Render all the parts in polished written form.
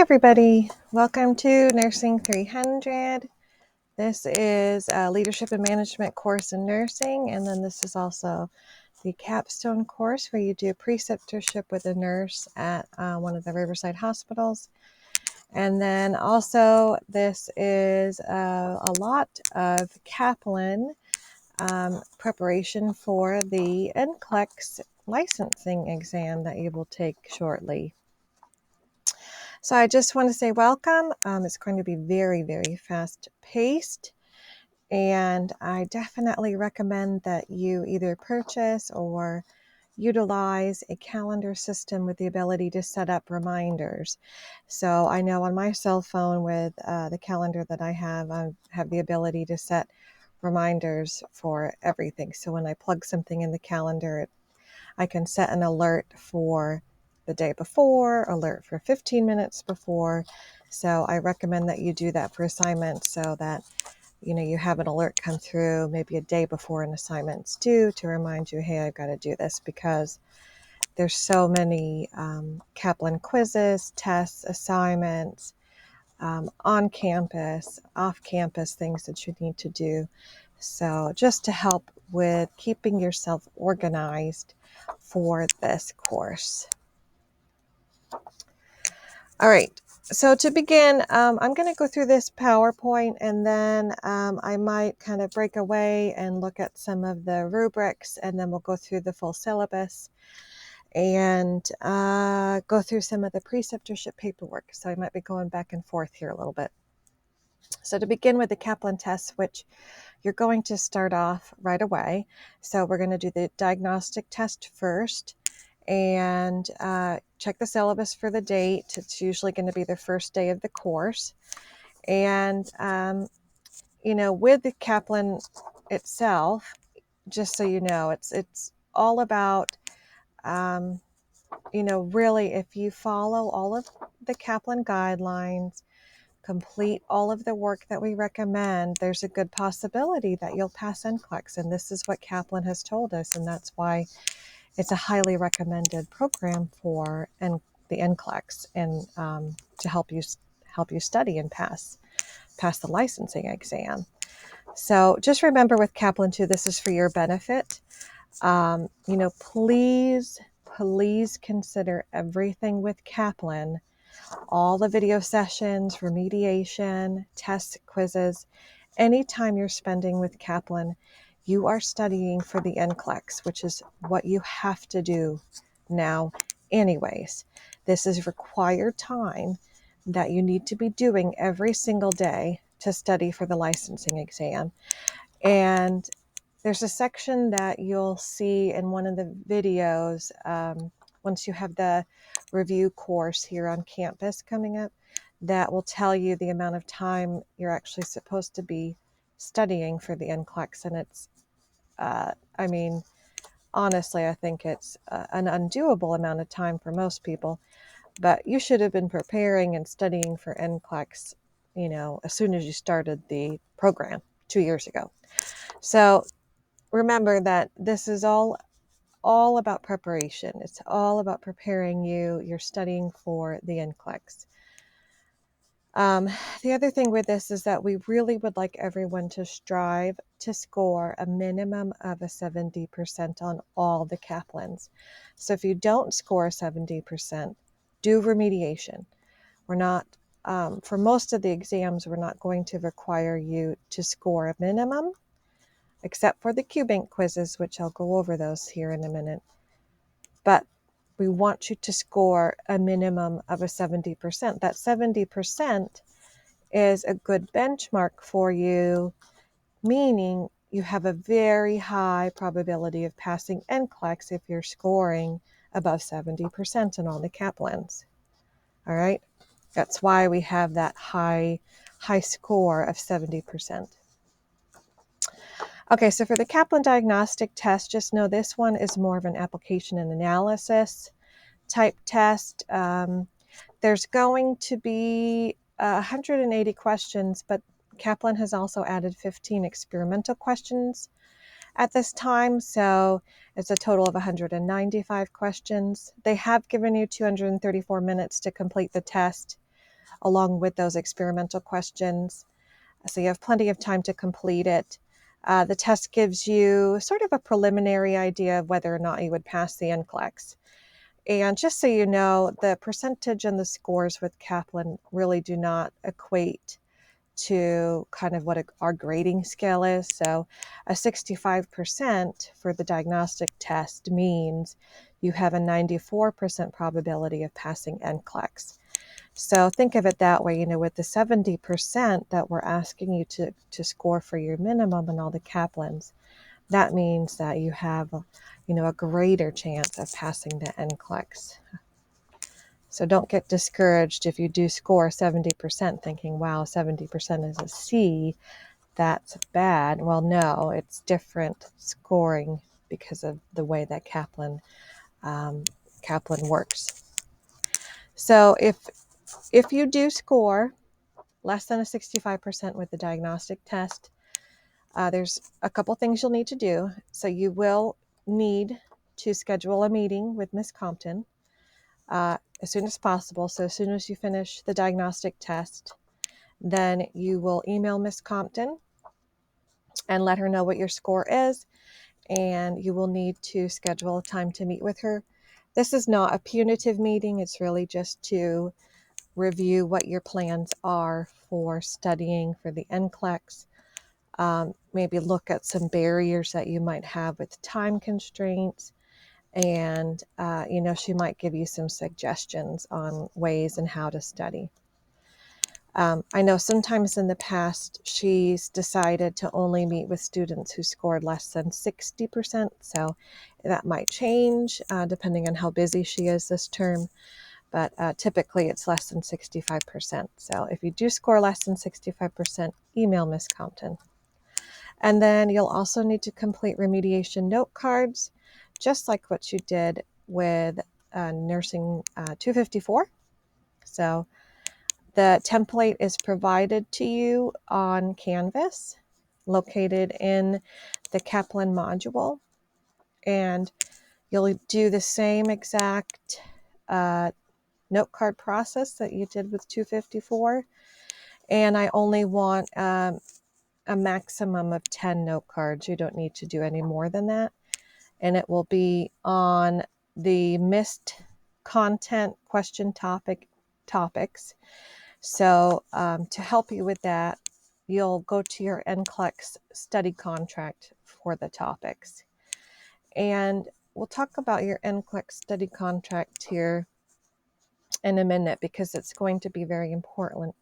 everybody, welcome to Nursing 300. This is a leadership and management course in nursing, and then this is also the capstone course where you do preceptorship with a nurse at one of the Riverside hospitals. And then also this is a lot of Kaplan preparation for the NCLEX licensing exam that you will take shortly. So I just want to say welcome. It's going to be very, very fast paced. And I definitely recommend that you either purchase or utilize a calendar system with the ability to set up reminders. So I know on my cell phone with the calendar that I have the ability to set reminders for everything. So when I plug something in the calendar, I can set an alert for the day before, alert for 15 minutes before. So I recommend that you do that for assignments so that you have an alert come through maybe a day before an assignment's due to remind you, hey, I've got to do this, because there's so many Kaplan quizzes, tests, assignments, on campus, off campus things that you need to do. So just to help with keeping yourself organized for this course. All right, so to begin, I'm going to go through this PowerPoint, and then I might kind of break away and look at some of the rubrics, and then we'll go through the full syllabus and go through some of the preceptorship paperwork. So I might be going back and forth here a little bit. So to begin with the Kaplan test, which you're going to start off right away. So we're going to do the diagnostic test first and check the syllabus for the date. It's usually going to be the first day of the course. And, with the Kaplan itself, just so you know, it's all about, really, if you follow all of the Kaplan guidelines, complete all of the work that we recommend, there's a good possibility that you'll pass NCLEX. And this is what Kaplan has told us, and that's why it's a highly recommended program for the NCLEX and to help you study and pass the licensing exam. So just remember with Kaplan too, this is for your benefit. Please consider everything with Kaplan. All the video sessions, remediation, tests, quizzes, anytime you're spending with Kaplan, you are studying for the NCLEX, which is what you have to do now anyways. This is required time that you need to be doing every single day to study for the licensing exam. And there's a section that you'll see in one of the videos once you have the review course here on campus coming up, that will tell you the amount of time you're actually supposed to be studying for the NCLEX. And it's, honestly, I think it's an undoable amount of time for most people, but you should have been preparing and studying for NCLEX, as soon as you started the program 2 years ago. So remember that this is all about preparation. It's all about preparing you. You're studying for the NCLEX. The other thing with this is that we really would like everyone to strive to score a minimum of a 70% on all the Kaplans. So if you don't score 70%, do remediation. We're not, for most of the exams, we're not going to require you to score a minimum, except for the QBank quizzes, which I'll go over those here in a minute. But we want you to score a minimum of a 70%. That 70% is a good benchmark for you, meaning you have a very high probability of passing NCLEX if you're scoring above 70% in all the Kaplans. All right? That's why we have that high score of 70%. Okay, so for the Kaplan diagnostic test, just know this one is more of an application and analysis type test. There's going to be 180 questions, but Kaplan has also added 15 experimental questions at this time, so it's a total of 195 questions. They have given you 234 minutes to complete the test. along with those experimental questions. So you have plenty of time to complete it. The test gives you sort of a preliminary idea of whether or not you would pass the NCLEX. And just so you know, the percentage and the scores with Kaplan really do not equate to kind of what our grading scale is. So a 65% for the diagnostic test means you have a 94% probability of passing NCLEX. So think of it that way, with the 70% that we're asking you to score for your minimum and all the Kaplans, that means that you have, a greater chance of passing the NCLEX. So don't get discouraged if you do score 70% thinking, wow, 70% is a C, that's bad. Well, no, it's different scoring because of the way that Kaplan works. So if you do score less than a 65% with the diagnostic test, there's a couple things you'll need to do. So you will need to schedule a meeting with Ms. Compton as soon as possible. So as soon as you finish the diagnostic test, then you will email Ms. Compton and let her know what your score is, and you will need to schedule a time to meet with her. This is not a punitive meeting. It's really just to review what your plans are for studying for the NCLEX. Maybe look at some barriers that you might have with time constraints. And, she might give you some suggestions on ways and how to study. I know sometimes in the past, she's decided to only meet with students who scored less than 60%. So that might change depending on how busy she is this term. But typically it's less than 65%. So if you do score less than 65%, email Ms. Compton. And then you'll also need to complete remediation note cards, just like what you did with Nursing 254. So the template is provided to you on Canvas, located in the Kaplan module. And you'll do the same exact note card process that you did with 254. And I only want a maximum of 10 note cards. You don't need to do any more than that. And it will be on the missed content question topics. So to help you with that, you'll go to your NCLEX study contract for the topics. And we'll talk about your NCLEX study contract here in a minute, because it's going to be very important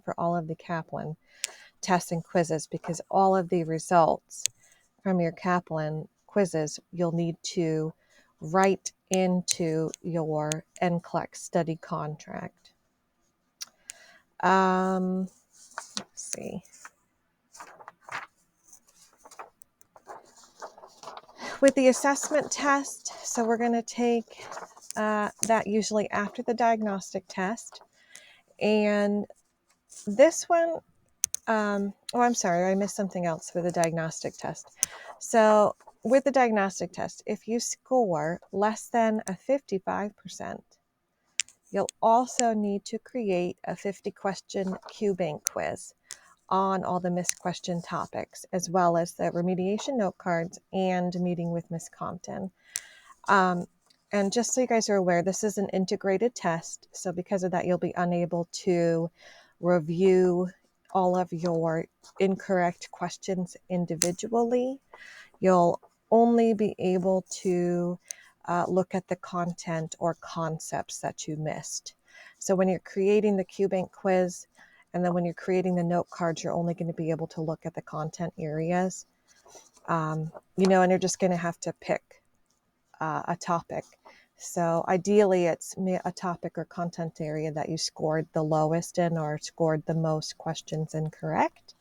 for all of the Kaplan tests and quizzes, because all of the results from your Kaplan quizzes you'll need to write into your NCLEX study contract. Let's see. With the assessment test, so we're going to take that usually after the diagnostic test. And this one, I'm sorry, I missed something else for the diagnostic test. So with the diagnostic test, if you score less than a 55%, you'll also need to create a 50-question Q-Bank quiz on all the missed question topics, as well as the remediation note cards and meeting with Ms. Compton. And just so you guys are aware, this is an integrated test. So because of that, you'll be unable to review all of your incorrect questions individually. You'll only be able to look at the content or concepts that you missed. So when you're creating the Q-Bank quiz, and then when you're creating the note cards, you're only going to be able to look at the content areas, and you're just going to have to pick a topic. So ideally, it's a topic or content area that you scored the lowest in or scored the most questions incorrect,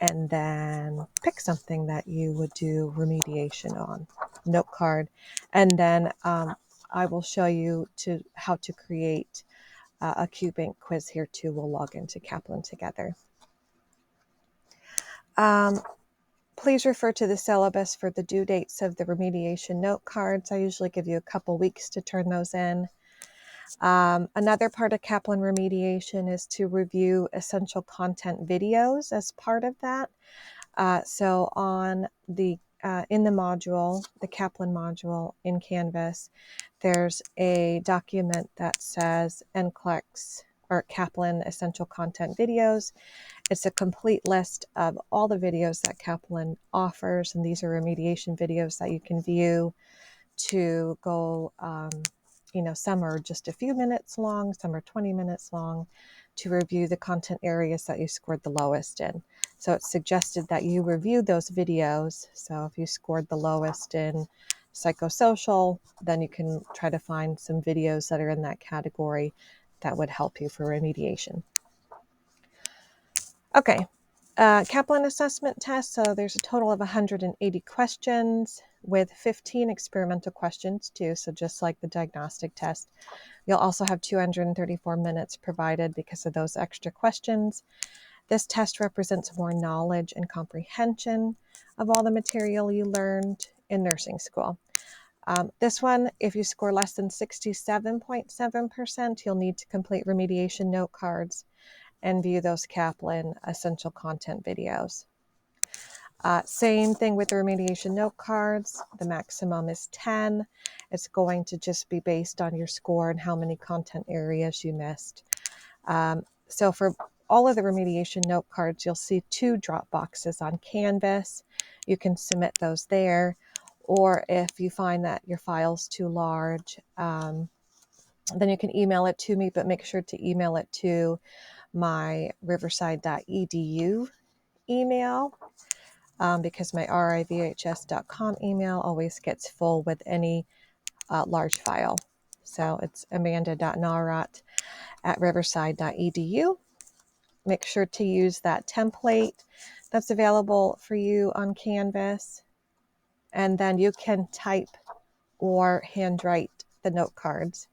and then pick something that you would do remediation on, note card. And then I will show you how to create a Q-Bank quiz here too. We'll log into Kaplan together. Please refer to the syllabus for the due dates of the remediation note cards. I usually give you a couple weeks to turn those in. Another part of Kaplan remediation is to review essential content videos as part of that. So on the in the module, the Kaplan module in Canvas, there's a document that says NCLEX or Kaplan Essential Content Videos. It's a complete list of all the videos that Kaplan offers, and these are remediation videos that you can view to go, some are just a few minutes long, some are 20 minutes long, to review the content areas that you scored the lowest in. So it's suggested that you review those videos. So if you scored the lowest in psychosocial, then you can try to find some videos that are in that category that would help you for remediation. Okay, Kaplan assessment test. So there's a total of 180 questions with 15 experimental questions too. So just like the diagnostic test, you'll also have 234 minutes provided because of those extra questions. This test represents more knowledge and comprehension of all the material you learned in nursing school. This one, if you score less than 67.7%, you'll need to complete remediation note cards and view those Kaplan essential content videos. Same thing with the remediation note cards. The maximum is 10. It's going to just be based on your score and how many content areas you missed. So for all of the remediation note cards, you'll see 2 drop boxes on Canvas. You can submit those there. Or if you find that your file's too large, then you can email it to me, but make sure to email it to my riverside.edu email, because my rivhs.com email always gets full with any large file. So it's amanda.narot@riverside.edu. Make sure to use that template that's available for you on Canvas, and then you can type or handwrite the note cards.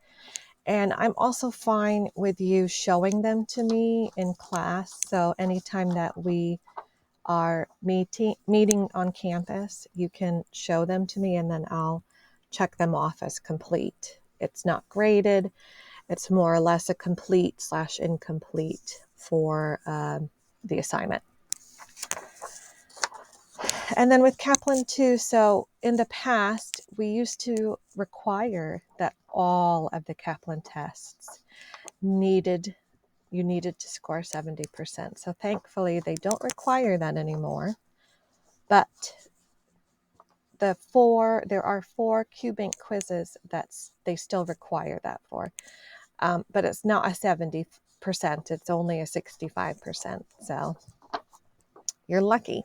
And I'm also fine with you showing them to me in class. So anytime that we are meeting on campus, you can show them to me and then I'll check them off as complete. It's not graded. It's more or less a complete/incomplete for the assignment. And then with Kaplan too, so in the past, we used to require that all of the Kaplan tests you needed to score 70%. So thankfully, they don't require that anymore. But there are 4 QBank quizzes that they still require that for. But it's not a 70%, it's only a 65%. So you're lucky.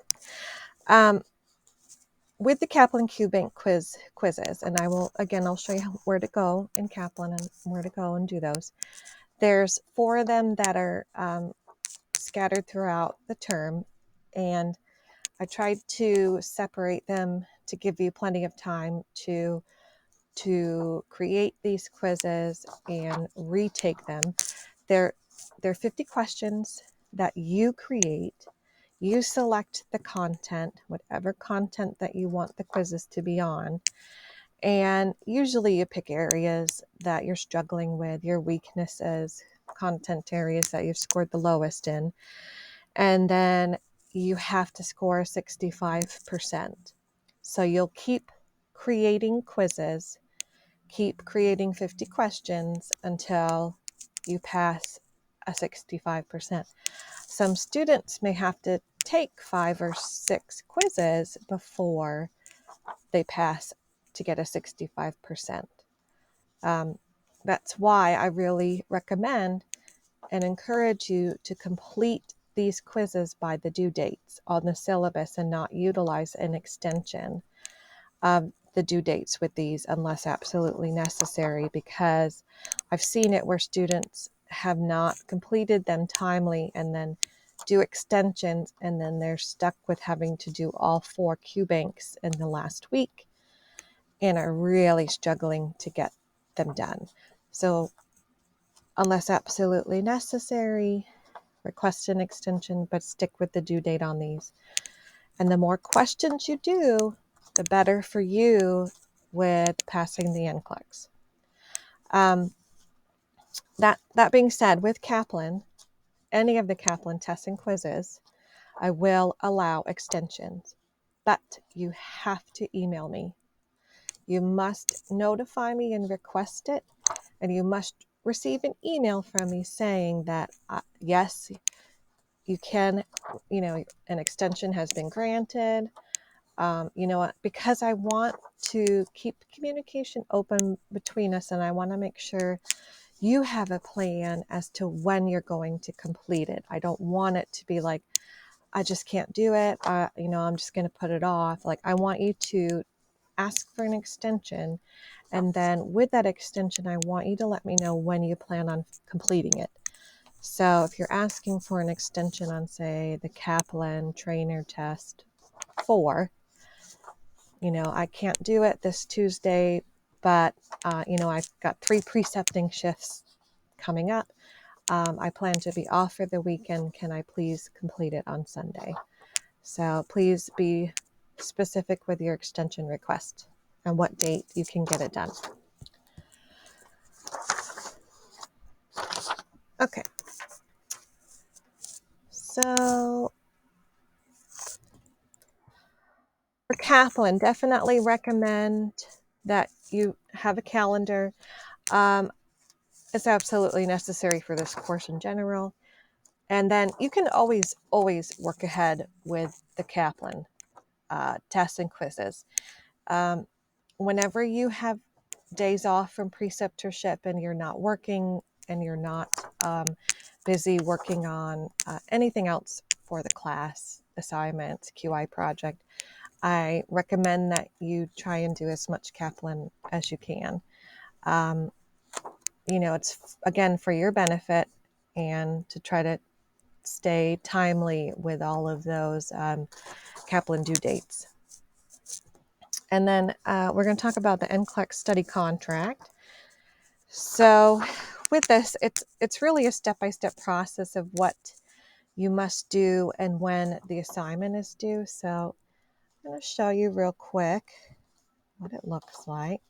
With the Kaplan QBank quizzes, and I'll show you where to go in Kaplan and where to go and do those. There's 4 of them that are scattered throughout the term, and I tried to separate them to give you plenty of time to create these quizzes and retake them. They're 50 questions that you create. You select the content, whatever content that you want the quizzes to be on. And usually you pick areas that you're struggling with, your weaknesses, content areas that you've scored the lowest in. And then you have to score 65%. So you'll keep creating quizzes, keep creating 50 questions until you pass a 65%. Some students may have to take 5 or 6 quizzes before they pass to get a 65%. That's why I really recommend and encourage you to complete these quizzes by the due dates on the syllabus and not utilize an extension of the due dates with these unless absolutely necessary, because I've seen it where students have not completed them timely and then do extensions, and then they're stuck with having to do all 4 QBanks in the last week and are really struggling to get them done. So unless absolutely necessary, request an extension, but stick with the due date on these. And the more questions you do, the better for you with passing the NCLEX. That being said, with Kaplan, any of the Kaplan tests and quizzes, I will allow extensions, but you have to email me. You must notify me and request it, and you must receive an email from me saying that, yes, you can, an extension has been granted. Because I want to keep communication open between us, and I want to make sure you have a plan as to when you're going to complete it. I don't want it to be like, I just can't do it. I'm just going to put it off. Like, I want you to ask for an extension. And then with that extension, I want you to let me know when you plan on completing it. So if you're asking for an extension on, say, the Kaplan trainer test 4, I can't do it this Tuesday, but, I've got 3 precepting shifts coming up. I plan to be off for the weekend. Can I please complete it on Sunday? So please be specific with your extension request and what date you can get it done. Okay. So for Kaplan, definitely recommend that you have a calendar. It's absolutely necessary for this course in general. And then you can always work ahead with the Kaplan tests and quizzes. Whenever you have days off from preceptorship and you're not working and you're not busy working on anything else for the class, assignments, QI project, I recommend that you try and do as much Kaplan as you can. It's, again, for your benefit and to try to stay timely with all of those Kaplan due dates. And then we're going to talk about the NCLEX study contract. So with this, it's really a step-by-step process of what you must do and when the assignment is due. So I'm going to show you real quick what it looks like.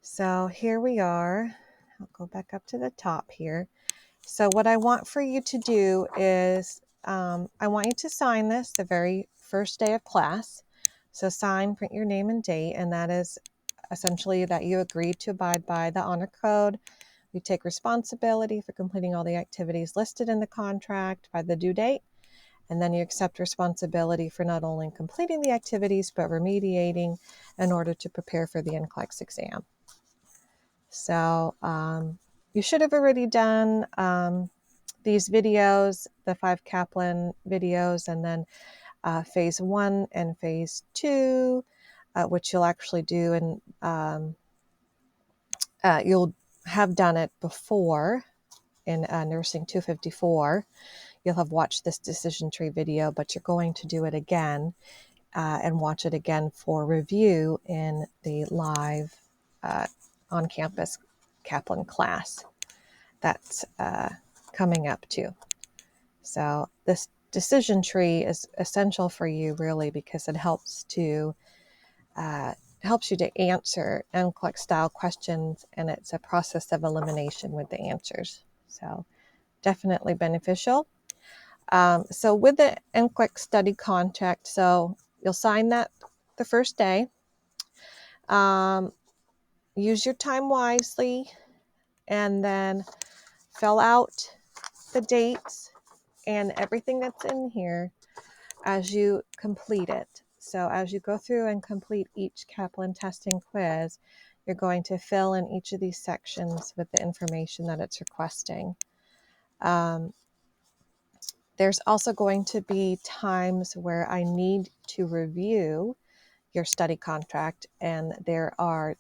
So here we are. I'll go back up to the top here. So what I want for you to do is I want you to sign this the very first day of class. So sign, print your name and date, and that is essentially that you agree to abide by the honor code. You take responsibility for completing all the activities listed in the contract by the due date, and then you accept responsibility for not only completing the activities, but remediating in order to prepare for the NCLEX exam. So you should have already done these videos, the 5 Kaplan videos, and then phase 1 and phase 2, which you'll actually do, and you'll have done it before in Nursing 254. You'll have watched this decision tree video, but you're going to do it again and watch it again for review in the live on-campus Kaplan class. That's coming up too. So this decision tree is essential for you, really, because it helps you to answer NCLEX style questions, and it's a process of elimination with the answers. So definitely beneficial. So with the NCLEX study contract, so you'll sign that the first day. Use your time wisely, and then fill out the dates and everything that's in here as you complete it. So as you go through and complete each Kaplan testing quiz, you're going to fill in each of these sections with the information that it's requesting. There's also going to be times where I need to review your study contract, and there are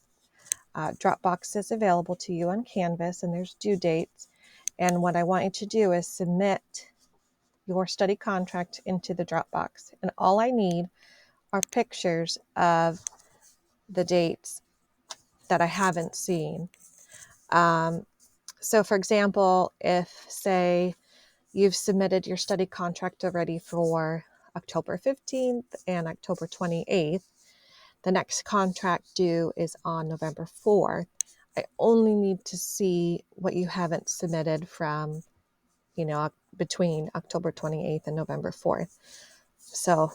drop boxes available to you on Canvas, and there's due dates. And what I want you to do is submit your study contract into the Dropbox. And all I need are pictures of the dates that I haven't seen. So for example, if, say, you've submitted your study contract already for October 15th and October 28th, the next contract due is on November 4th. I only need to see what you haven't submitted from, between October 28th and November 4th. So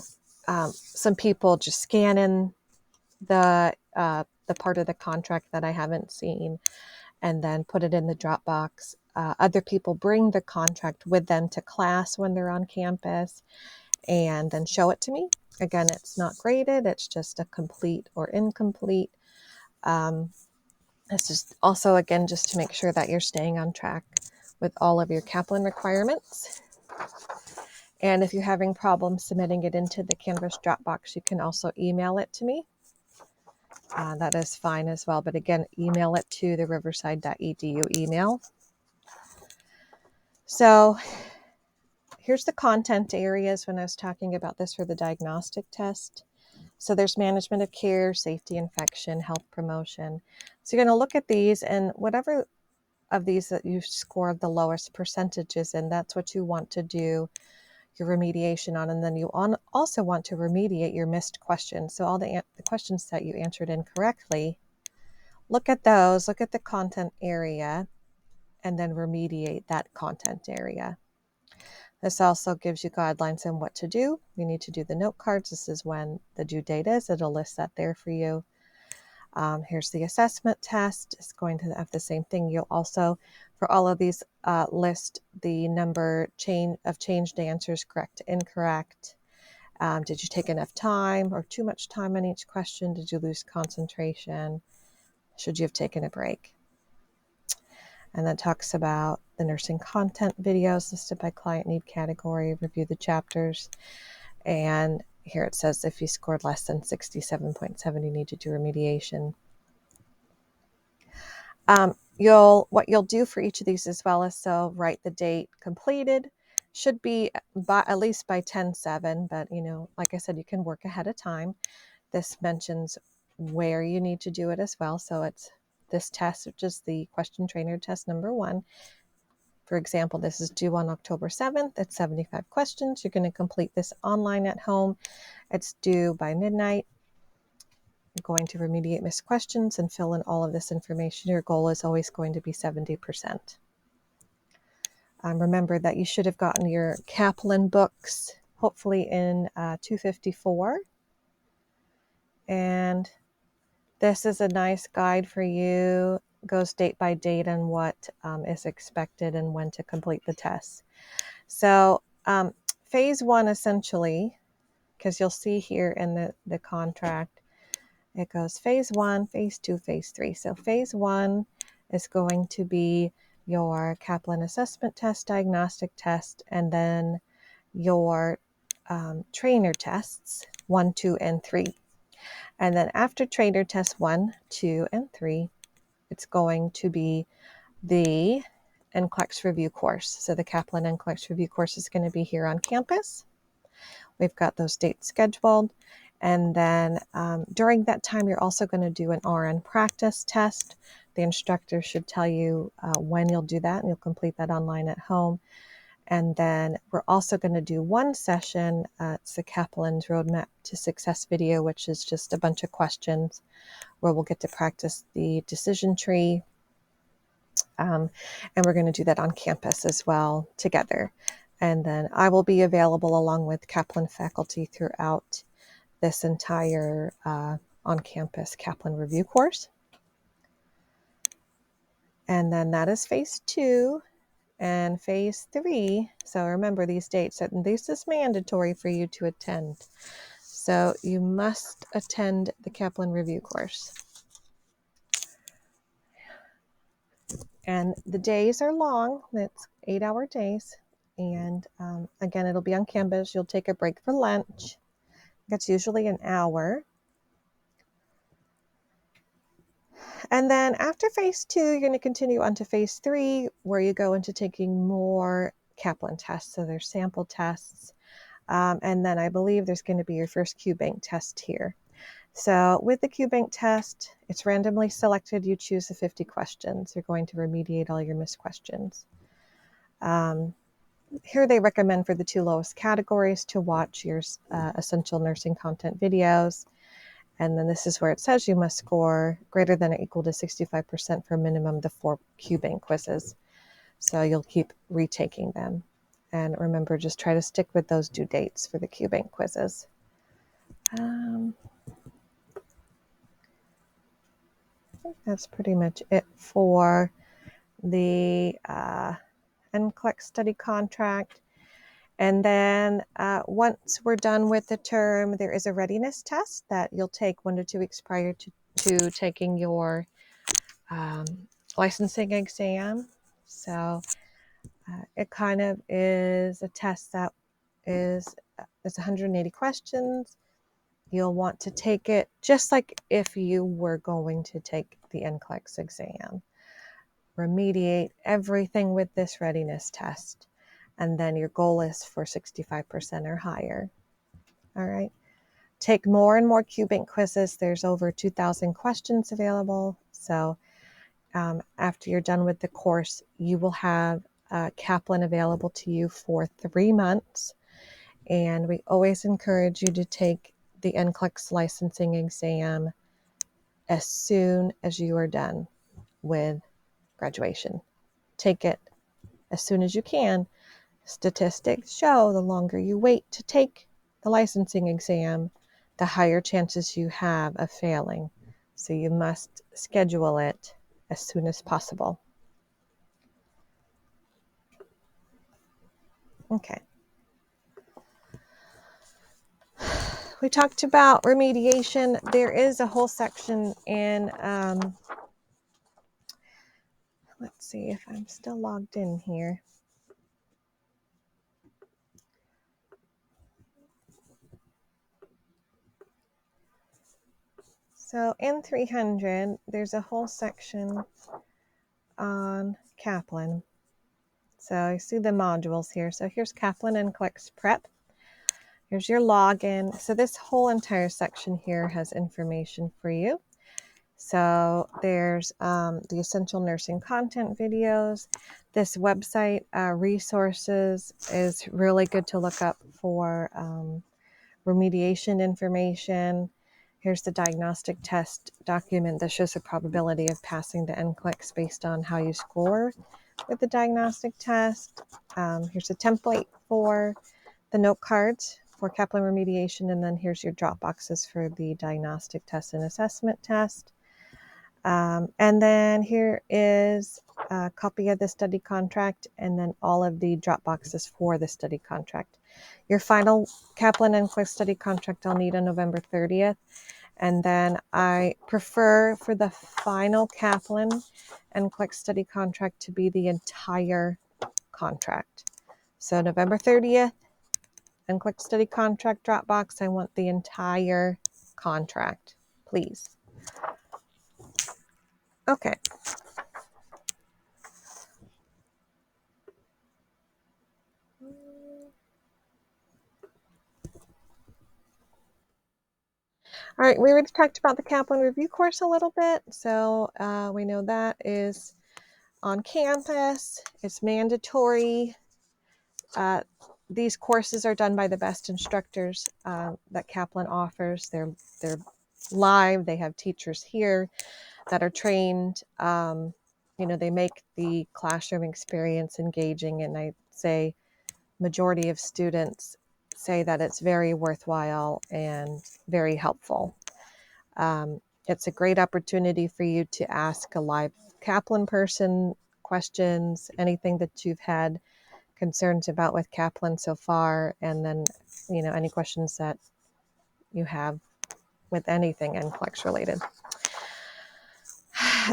some people just scan in the part of the contract that I haven't seen and then put it in the Dropbox. Other people bring the contract with them to class when they're on campus and then show it to me. Again, it's not graded, it's just a complete or incomplete. This is also, again, just to make sure that you're staying on track with all of your Kaplan requirements. And if you're having problems submitting it into the Canvas Dropbox, you can also email it to me. That is fine as well. But again, email it to the riverside.edu email. So here's the content areas when I was talking about this for the diagnostic test. So there's management of care, safety, infection, health promotion. So you're going to look at these, and whatever of these that you score the lowest percentages in, that's what you want to do your remediation on. And then you also want to remediate your missed questions. So all the questions that you answered incorrectly, look at those, look at the content area, and then remediate that content area. This also gives you guidelines on what to do. You need to do the note cards. This is when the due date is. It'll list that there for you. Here's the assessment test. It's going to have the same thing. You'll also, for all of these, list the number of changed answers, correct to incorrect. Did you take enough time or too much time on each question? Did you lose concentration? Should you have taken a break? And then talks about the nursing content videos listed by client need category, review the chapters. And here it says if you scored less than 67.7, you need to do remediation. What you'll do for each of these as well is write the date completed. Should be at least by 10/7, but like I said, you can work ahead of time. This mentions where you need to do it as well. So it's this test, which is the question trainer test number 1. For example, this is due on October 7th. It's 75 questions. You're going to complete this online at home. It's due by midnight. You're going to remediate missed questions and fill in all of this information. Your goal is always going to be 70%. Remember that you should have gotten your Kaplan books, hopefully in 254. And this is a nice guide for you. It goes date by date on what is expected and when to complete the tests. So phase 1, essentially, because you'll see here in the contract, it goes phase 1, phase 2, phase 3. So phase 1 is going to be your Kaplan assessment test, diagnostic test, and then your trainer tests 1, 2, and 3. And then after trainer tests 1, 2, and 3, it's going to be the NCLEX review course. So the Kaplan NCLEX review course is going to be here on campus. We've got those dates scheduled. And then during that time, you're also going to do an RN practice test. The instructor should tell you when you'll do that, and you'll complete that online at home. And then we're also going to do one session. It's the Kaplan's Roadmap to Success video, which is just a bunch of questions where we'll get to practice the decision tree. And we're going to do that on campus as well together. And then I will be available along with Kaplan faculty throughout this entire on-campus Kaplan review course. And then that is phase 2 and phase 3. So remember these dates, and this is mandatory for you to attend. So you must attend the Kaplan review course. And the days are long. It's 8-hour days. And again, it'll be on campus. You'll take a break for lunch. That's usually an hour. And then after phase 2, you're going to continue on to phase 3, where you go into taking more Kaplan tests. So there's sample tests. And then I believe there's going to be your first QBank test here. So with the QBank test, it's randomly selected. You choose the 50 questions. You're going to remediate all your missed questions. Here they recommend for the 2 lowest categories to watch your essential nursing content videos. And then this is where it says you must score greater than or equal to 65% for minimum the 4 QBank quizzes. So you'll keep retaking them. And remember, just try to stick with those due dates for the QBank quizzes. I think that's pretty much it for the NCLEX study contract. And then once we're done with the term, there is a readiness test that you'll take 1 to 2 weeks prior to taking your licensing exam. So it kind of is a test that is it's 180 questions. You'll want to take it just like if you were going to take the NCLEX exam. Remediate everything with this readiness test. And then your goal is for 65% or higher. All right. Take more and more QBank quizzes. There's over 2,000 questions available. So after you're done with the course, you will have Kaplan available to you for 3 months. And we always encourage you to take the NCLEX licensing exam as soon as you are done with graduation. Take it as soon as you can. Statistics show the longer you wait to take the licensing exam, the higher chances you have of failing. So you must schedule it as soon as possible. Okay. We talked about remediation. There is a whole section in, let's see if I'm still logged in here. So in 300, there's a whole section on Kaplan. So you see the modules here. So here's Kaplan NCLEX Prep. Here's your login. So this whole entire section here has information for you. So there's the essential nursing content videos. This website resources is really good to look up for remediation information. Here's the diagnostic test document that shows the probability of passing the NCLEX based on how you score with the diagnostic test. Here's a template for the note cards for Kaplan remediation, and then here's your drop boxes for the diagnostic test and assessment test. And then here is a copy of the study contract and then all of the drop boxes for the study contract. Your final Kaplan NCLEX study contract I'll need on November 30th. And then I prefer for the final Kaplan NCLEX study contract to be the entire contract. So November 30th, NCLEX study contract Dropbox, I want the entire contract, please. Okay. All right, we already talked about the Kaplan review course a little bit. So we know that is on campus. It's mandatory. These courses are done by the best instructors that Kaplan offers. They're live. They have teachers here that are trained. They make the classroom experience engaging, and I say majority of students say that it's very worthwhile and very helpful. It's a great opportunity for you to ask a live Kaplan person questions, anything that you've had concerns about with Kaplan so far, and then any questions that you have with anything NCLEX related.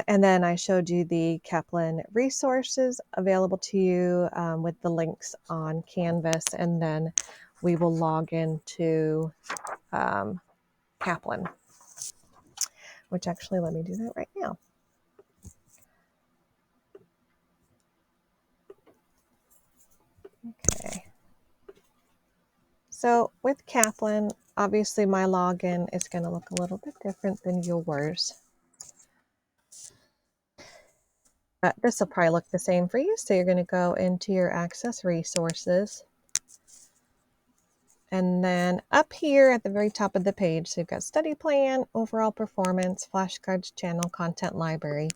And then I showed you the Kaplan resources available to you with the links on Canvas, and then we will log into Kaplan, which actually, let me do that right now. Okay. So with Kaplan, obviously my login is going to look a little bit different than yours. But this will probably look the same for you. So you're going to go into your Access Resources. And then up here at the very top of the page, so you've got study plan, overall performance, flashcards, channel, content library.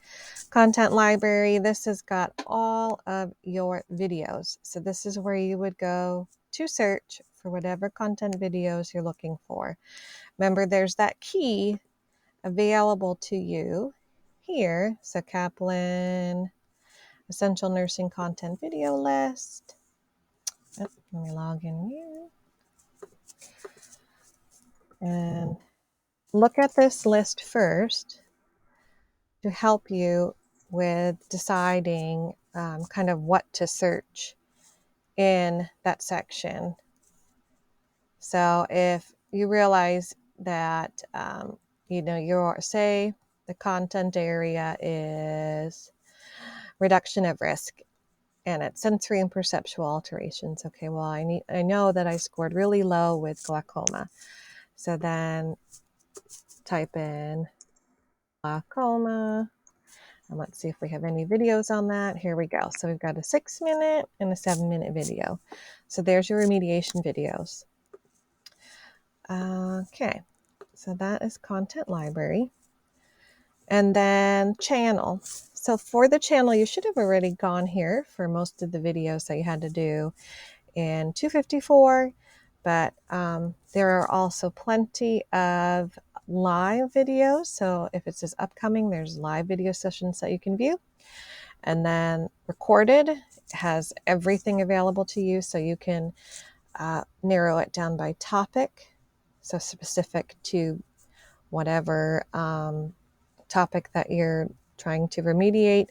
Content library, this has got all of your videos. So this is where you would go to search for whatever content videos you're looking for. Remember, there's that key available to you here. So Kaplan, Essential Nursing Content Video List. Oh, let me log in here. And look at this list first to help you with deciding kind of what to search in that section. So if you realize that, say the content area is reduction of risk and it's sensory and perceptual alterations. Okay, well, I know that I scored really low with glaucoma. So then type in glaucoma. And let's see if we have any videos on that. Here we go. So we've got a 6-minute and a 7-minute video. So there's your remediation videos. Okay, so that is content library. And then channel. So for the channel, you should have already gone here for most of the videos that you had to do in 254, but there are also plenty of live videos. So if it says upcoming, there's live video sessions that you can view. And then recorded has everything available to you, so you can narrow it down by topic, so specific to whatever topic that you're trying to remediate.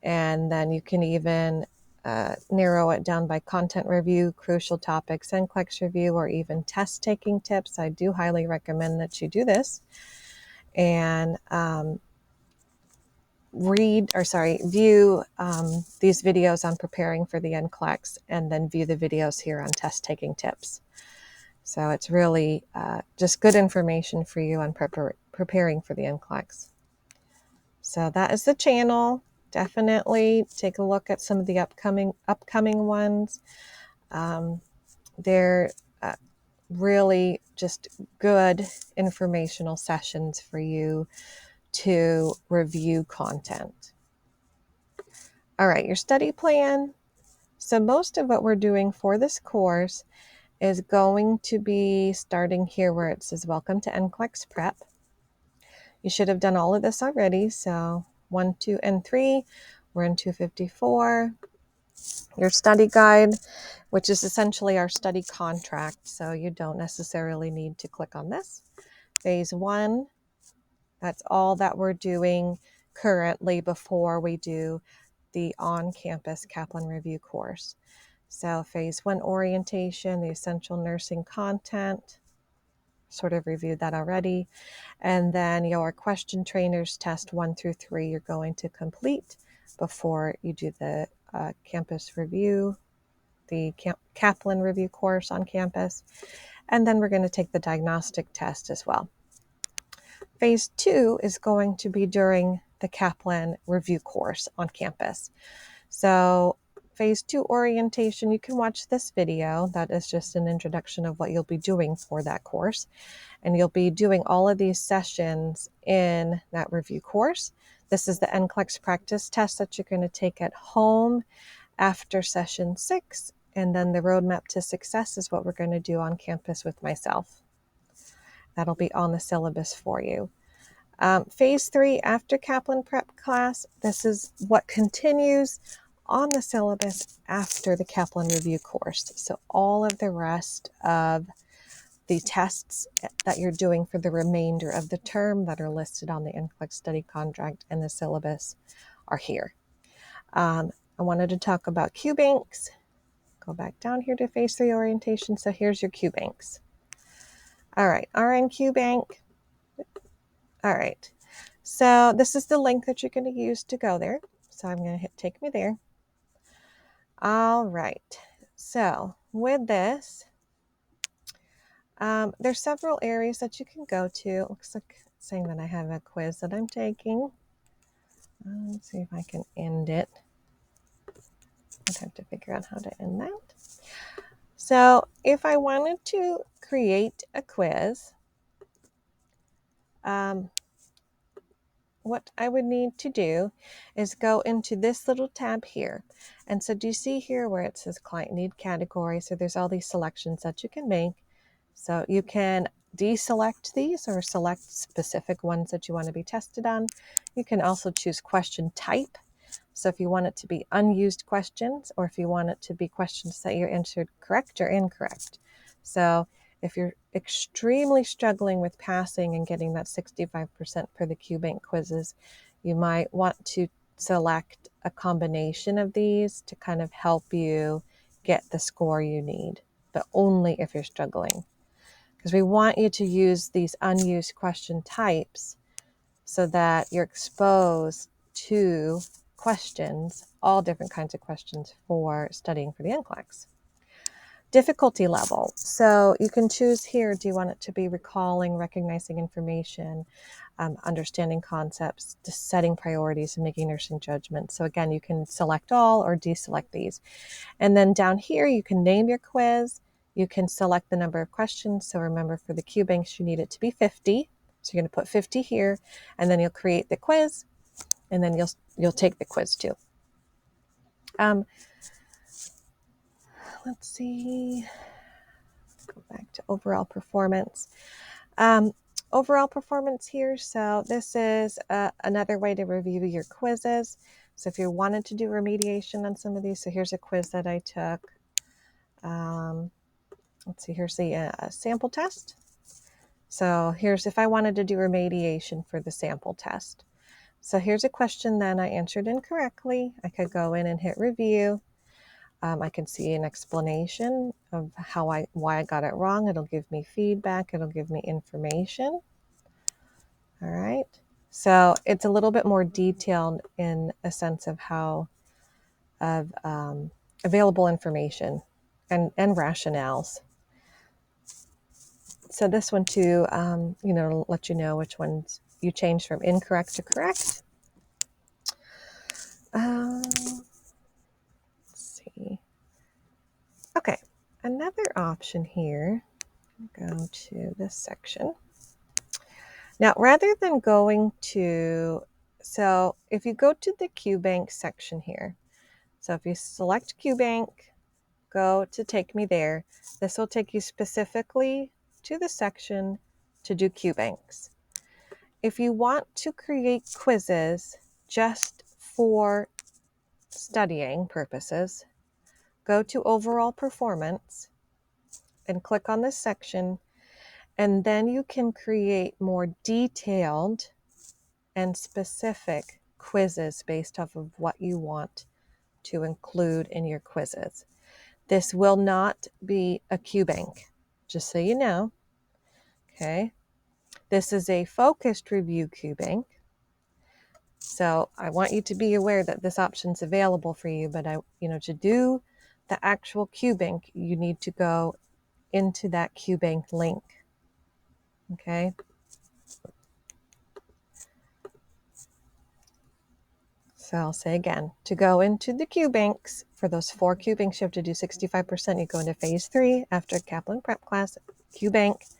And then you can even narrow it down by content review, crucial topics, NCLEX review, or even test taking tips. I do highly recommend that you do this. And view these videos on preparing for the NCLEX, and then view the videos here on test taking tips. So it's really just good information for you on preparing for the NCLEX. So that is the channel. Definitely take a look at some of the upcoming ones. They're really just good informational sessions for you to review content. All right, your study plan. So most of what we're doing for this course is going to be starting here where it says Welcome to NCLEX Prep. You should have done all of this already. So 1, 2, and 3, we're in 254. Your study guide, which is essentially our study contract. So you don't necessarily need to click on this. Phase 1, that's all that we're doing currently before we do the on-campus Kaplan Review course. So phase 1 orientation, the essential nursing content, sort of reviewed that already. And then your question trainers test 1 through 3 you're going to complete before you do the campus review, the Kaplan review course on campus. And then we're going to take the diagnostic test as well. Phase 2 is going to be during the Kaplan review course on campus. So phase 2 orientation, you can watch this video. That is just an introduction of what you'll be doing for that course. And you'll be doing all of these sessions in that review course. This is the NCLEX practice test that you're going to take at home after session 6. And then the roadmap to success is what we're going to do on campus with myself. That'll be on the syllabus for you. Phase 3 after Kaplan prep class, this is what continues on the syllabus after the Kaplan review course. So all of the rest of the tests that you're doing for the remainder of the term that are listed on the NCLEX study contract and the syllabus are here. I wanted to talk about QBanks. Go back down here to phase 3 orientation. So here's your QBanks. All right, RN QBank. All right, so this is the link that you're going to use to go there. So I'm going to hit take me there. All right, so with this, there's several areas that you can go to. It looks like it's saying that I have a quiz that I'm taking. Let's see if I can end it. I'd have to figure out how to end that. So if I wanted to create a quiz, what I would need to do is go into this little tab here. And so do you see here where it says client need category? So there's all these selections that you can make. So you can deselect these or select specific ones that you want to be tested on. You can also choose question type. So if you want it to be unused questions, or if you want it to be questions that you answered correct or incorrect. So if you're extremely struggling with passing and getting that 65% for the QBank quizzes, you might want to select a combination of these to kind of help you get the score you need, but only if you're struggling. Because we want you to use these unused question types so that you're exposed to questions, all different kinds of questions for studying for the NCLEX. Difficulty level. So you can choose here, do you want it to be recalling, recognizing information, understanding concepts, just setting priorities and making nursing judgments. So again, you can select all or deselect these. And then down here, you can name your quiz. You can select the number of questions. So remember, for the QBanks, you need it to be 50. So you're going to put 50 here, and then you'll create the quiz, and then you'll take the quiz too. Let's see. Go back to overall performance. Overall performance here. So this is another way to review your quizzes. So if you wanted to do remediation on some of these, so here's a quiz that I took. Let's see, here's the sample test. So here's if I wanted to do remediation for the sample test. So here's a question that I answered incorrectly. I could go in and hit review. I can see an explanation of why I got it wrong. It'll give me feedback. It'll give me information. All right. So it's a little bit more detailed in a sense of available information and rationales. So this one too, let you know which ones you change from incorrect to correct. Let's see. Okay, another option here. Go to this section. Now, rather than going to, so if you go to the QBank section here, so if you select QBank, go to take me there, this will take you specifically to the section to do QBanks. If you want to create quizzes just for studying purposes, go to overall performance and click on this section, and then you can create more detailed and specific quizzes based off of what you want to include in your quizzes. This will not be a QBank, just so you know. Okay. This is a focused review QBank. So I want you to be aware that this option is available for you, but to do the actual QBank, you need to go into that QBank link. Okay. So I'll say again, to go into the QBanks, for those 4 QBanks, you have to do 65%. You go into phase 3 after Kaplan prep class, QBank,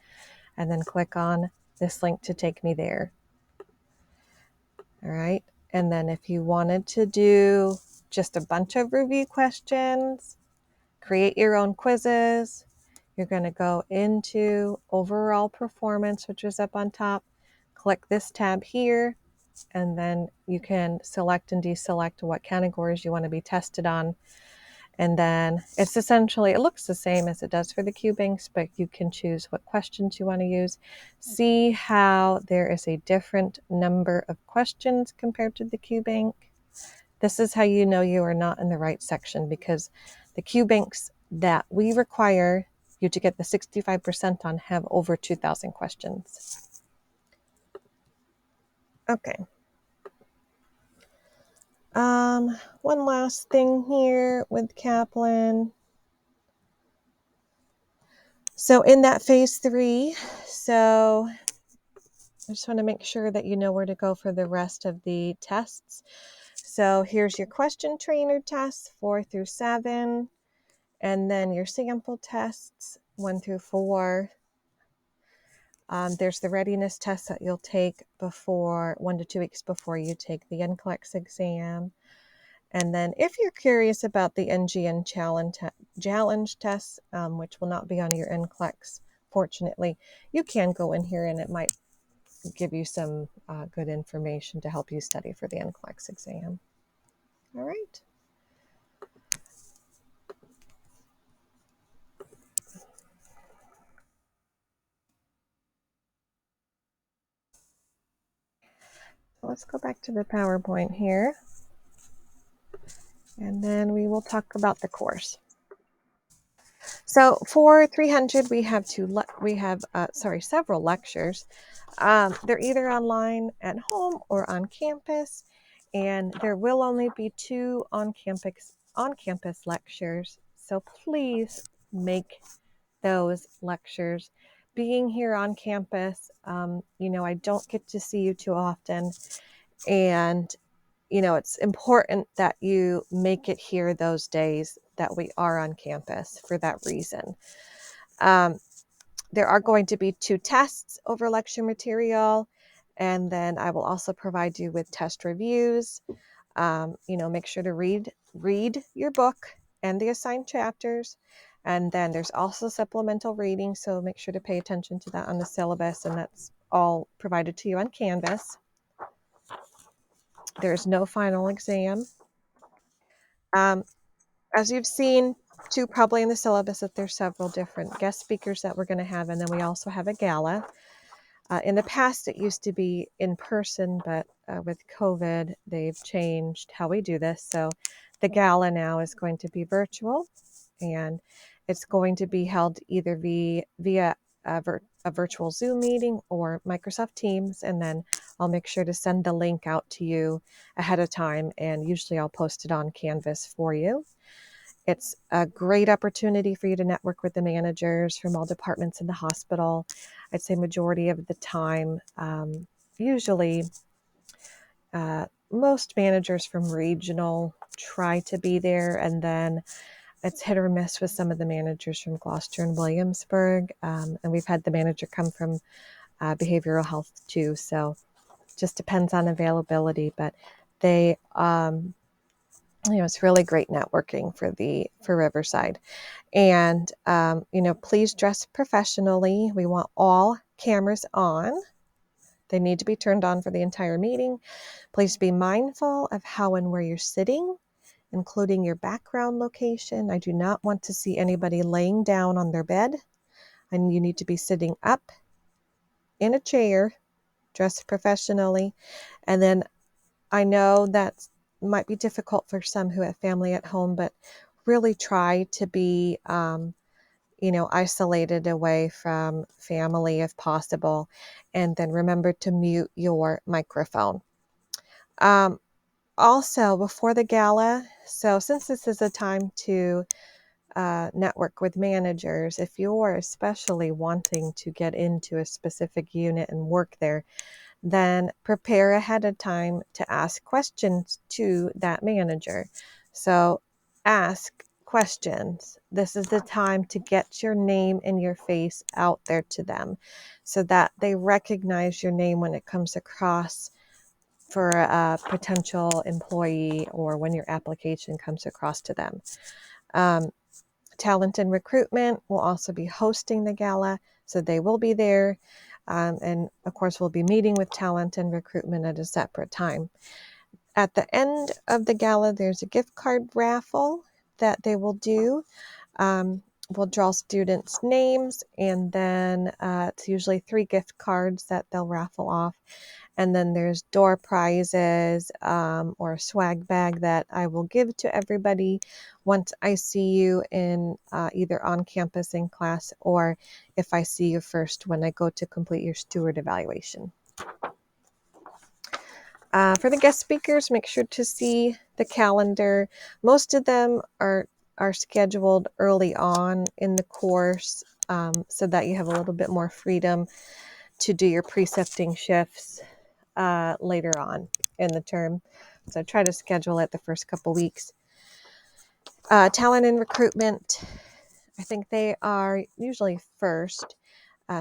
and then click on this link to take me there. All right. And then if you wanted to do just a bunch of review questions, create your own quizzes, you're going to go into overall performance, which is up on top, click this tab here, and then you can select and deselect what categories you want to be tested on. And then it's essentially, it looks the same as it does for the QBanks, but you can choose what questions you want to use. See how there is a different number of questions compared to the QBank. This is how you know you are not in the right section, because the QBanks that we require you to get the 65% on have over 2,000 questions. Okay. One last thing here with Kaplan. So in that phase 3, so I just want to make sure that you know where to go for the rest of the tests. So here's your question trainer tests 4 through 7. And then your sample tests, 1 through 4. There's the readiness test that you'll take before 1 to 2 weeks before you take the NCLEX exam. And then if you're curious about the NGN challenge tests, which will not be on your NCLEX, fortunately, you can go in here and it might give you some good information to help you study for the NCLEX exam. All right. Let's go back to the PowerPoint here. And then we will talk about the course. So for 300, we have several lectures. They're either online at home or on campus, and there will only be 2 on-campus lectures. So please make those lectures. Being here on campus, I don't get to see you too often, and it's important that you make it here those days that we are on campus for that reason. There are going to be 2 tests over lecture material, and then I will also provide you with test reviews. Make sure to read your book and the assigned chapters. And then there's also supplemental reading, so make sure to pay attention to that on the syllabus, and that's all provided to you on Canvas. There's no final exam. As you've seen too, probably in the syllabus, that there's several different guest speakers that we're going to have, and then we also have a gala. In the past, it used to be in person, but with COVID, they've changed how we do this. So the gala now is going to be virtual, and it's going to be held either via a virtual Zoom meeting or Microsoft Teams, and then I'll make sure to send the link out to you ahead of time, and usually I'll post it on Canvas for you. It's a great opportunity for you to network with the managers from all departments in the hospital. I'd say majority of the time, usually most managers from regional try to be there, and then it's hit or miss with some of the managers from Gloucester and Williamsburg. And we've had the manager come from behavioral health too. So just depends on availability, but they, it's really great networking for Riverside. And, please dress professionally. We want all cameras on. They need to be turned on for the entire meeting. Please be mindful of how and where you're sitting, including your background location. I do not want to see anybody laying down on their bed, and you need to be sitting up in a chair, dressed professionally. And then I know that might be difficult for some who have family at home, but really try to be isolated away from family if possible. And then remember to mute your microphone. Also, before the gala, so since this is a time to network with managers, if you're especially wanting to get into a specific unit and work there, then prepare ahead of time to ask questions to that manager. So ask questions. This is the time to get your name and your face out there to them so that they recognize your name when it comes across for a potential employee or when your application comes across to them. Talent and recruitment will also be hosting the gala, so they will be there. And of course, we'll be meeting with talent and recruitment at a separate time. At the end of the gala, there's a gift card raffle that they will do. We'll draw students' names, and then it's usually 3 gift cards that they'll raffle off. And then there's door prizes or a swag bag that I will give to everybody once I see you in either on campus in class, or if I see you first when I go to complete your steward evaluation. For the guest speakers, make sure to see the calendar. Most of them are scheduled early on in the course so that you have a little bit more freedom to do your precepting shifts later on in the term. So try to schedule it the first couple weeks. Talent and recruitment, I think they are usually first,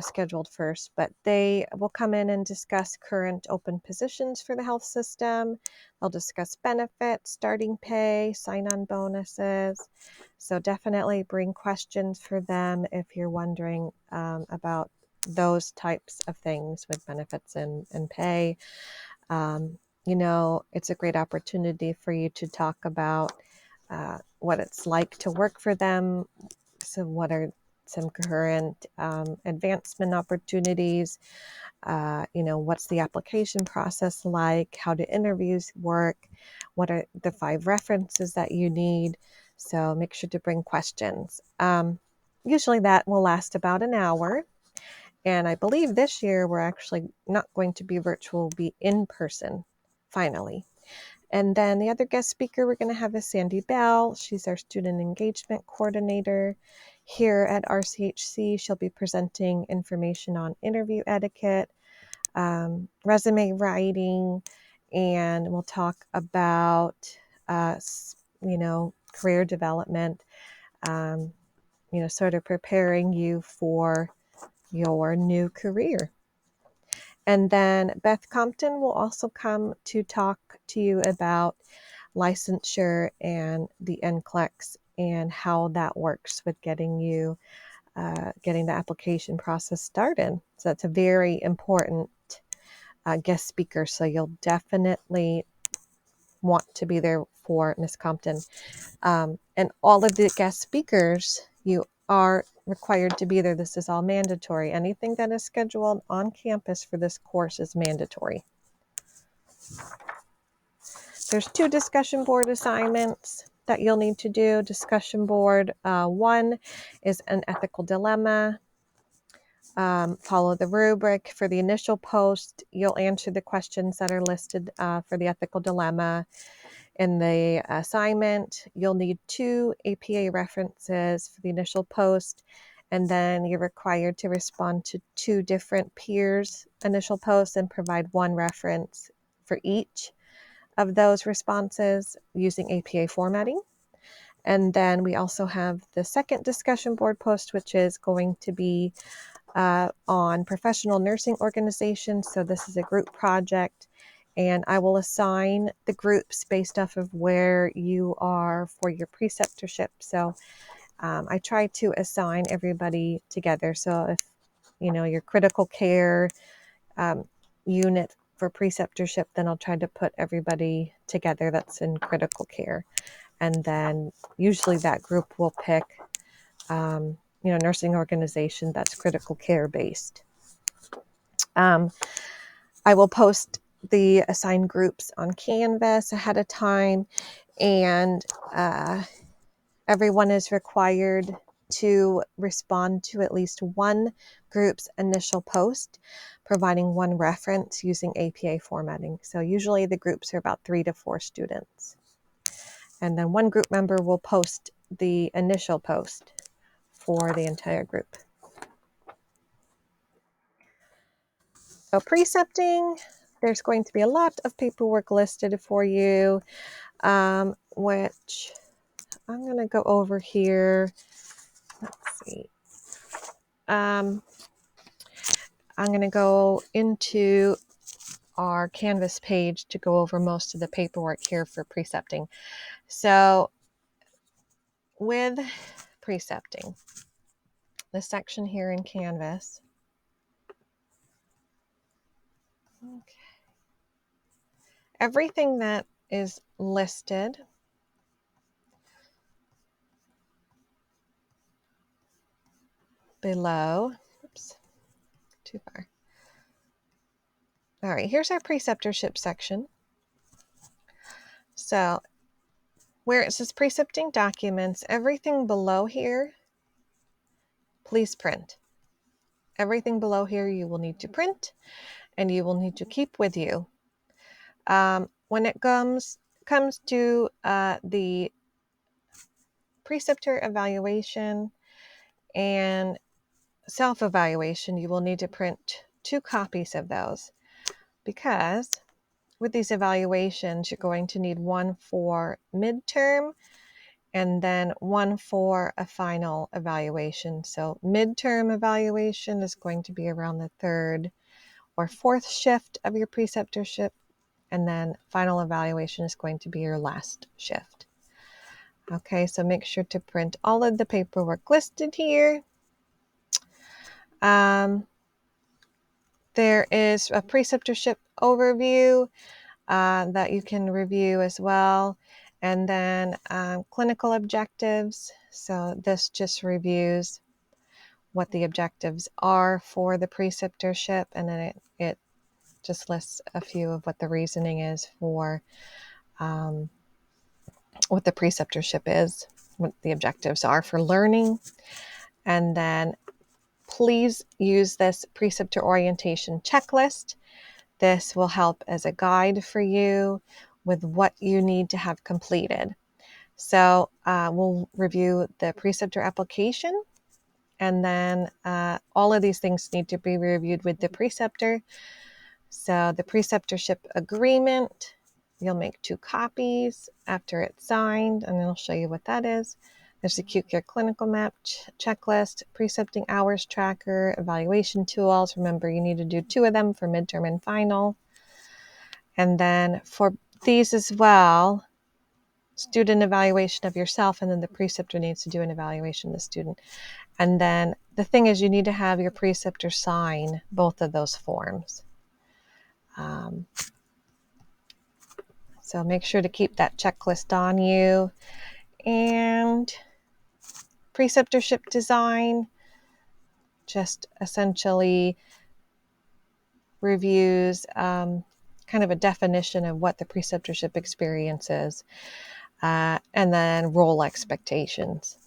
scheduled first, but they will come in and discuss current open positions for the health system. They'll discuss benefits, starting pay, sign-on bonuses. So definitely bring questions for them if you're wondering about those types of things with benefits and pay. It's a great opportunity for you to talk about what it's like to work for them. So what are some current advancement opportunities? What's the application process like? How do interviews work? What are the 5 references that you need? So make sure to bring questions. Usually that will last about an hour. And I believe this year we're actually not going to be virtual, we'll be in person, finally. And then the other guest speaker we're going to have is Sandy Bell. She's our student engagement coordinator here at RCHC. She'll be presenting information on interview etiquette, resume writing, and we'll talk about, career development, sort of preparing you for your new career. And then Beth Compton will also come to talk to you about licensure and the NCLEX and how that works with getting the application process started. So that's a very important guest speaker. So you'll definitely want to be there for Miss Compton. And all of the guest speakers, you are required to be there. This is all mandatory. Anything that is scheduled on campus for this course is mandatory. There's 2 discussion board assignments that you'll need to do. Discussion board 1 is an ethical dilemma. Follow the rubric. For the initial post, you'll answer the questions that are listed for the ethical dilemma. In the assignment, you'll need 2 APA references for the initial post, and then you're required to respond to 2 different peers' initial posts and provide 1 reference for each of those responses using APA formatting. And then we also have the second discussion board post, which is going to be on professional nursing organizations. So this is a group project, and I will assign the groups based off of where you are for your preceptorship. So I try to assign everybody together. So if your critical care unit for preceptorship, then I'll try to put everybody together that's in critical care. And then usually that group will pick nursing organization that's critical care based. I will post the assigned groups on Canvas ahead of time, and everyone is required to respond to at least 1 group's initial post, providing 1 reference using APA formatting. So usually the groups are about 3 to 4 students. And then 1 group member will post the initial post for the entire group. So precepting, there's going to be a lot of paperwork listed for you, which I'm going to go over here. Let's see. I'm going to go into our Canvas page to go over most of the paperwork here for precepting. So with precepting, this section here in Canvas, okay, everything that is listed below, oops, too far. All right, here's our preceptorship section. So where it says precepting documents, everything below here, please print. Everything below here you will need to print and you will need to keep with you. When it comes to the preceptor evaluation and self-evaluation, you will need to print 2 copies of those, because with these evaluations, you're going to need one for midterm and then one for a final evaluation. So midterm evaluation is going to be around the 3rd or 4th shift of your preceptorship, and then final evaluation is going to be your last shift. Okay, so make sure to print all of the paperwork listed here. There is a preceptorship overview that you can review as well. And then clinical objectives. So this just reviews what the objectives are for the preceptorship, and then it just lists a few of what the reasoning is for what the preceptorship is, what the objectives are for learning. And then please use this preceptor orientation checklist. This will help as a guide for you with what you need to have completed. So we'll review the preceptor application, and then all of these things need to be reviewed with the preceptor. So the preceptorship agreement, you'll make 2 copies after it's signed, and I'll show you what that is. There's the acute care clinical map checklist, precepting hours tracker, evaluation tools. Remember, you need to do 2 of them for midterm and final. And then for these as well, student evaluation of yourself, and then the preceptor needs to do an evaluation of the student. And then the thing is, you need to have your preceptor sign both of those forms. So make sure to keep that checklist on you. And preceptorship design just essentially reviews kind of a definition of what the preceptorship experience is, and then role expectations.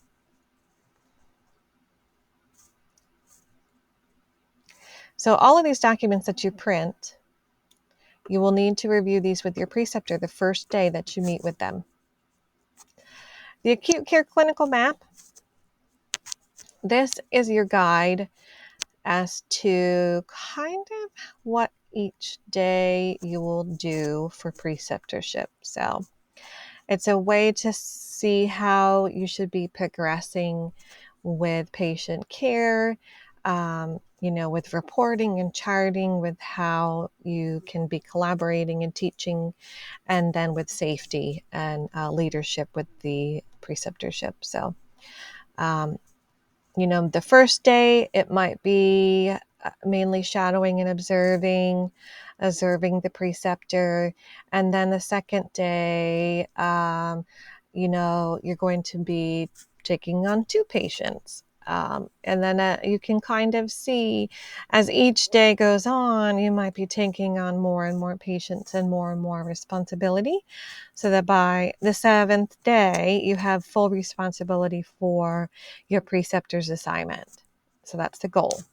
So all of these documents that you print, you will need to review these with your preceptor the first day that you meet with them. The acute care clinical map, this is your guide as to kind of what each day you will do for preceptorship. So it's a way to see how you should be progressing with patient care, with reporting and charting, with how you can be collaborating and teaching, and then with safety and leadership with the preceptorship. So, the first day, it might be mainly shadowing and observing the preceptor. And then the second day, you're going to be taking on 2 patients. And then you can kind of see as each day goes on, you might be taking on more and more patients and more responsibility, so that by the 7th day, you have full responsibility for your preceptor's assignment. So that's the goal.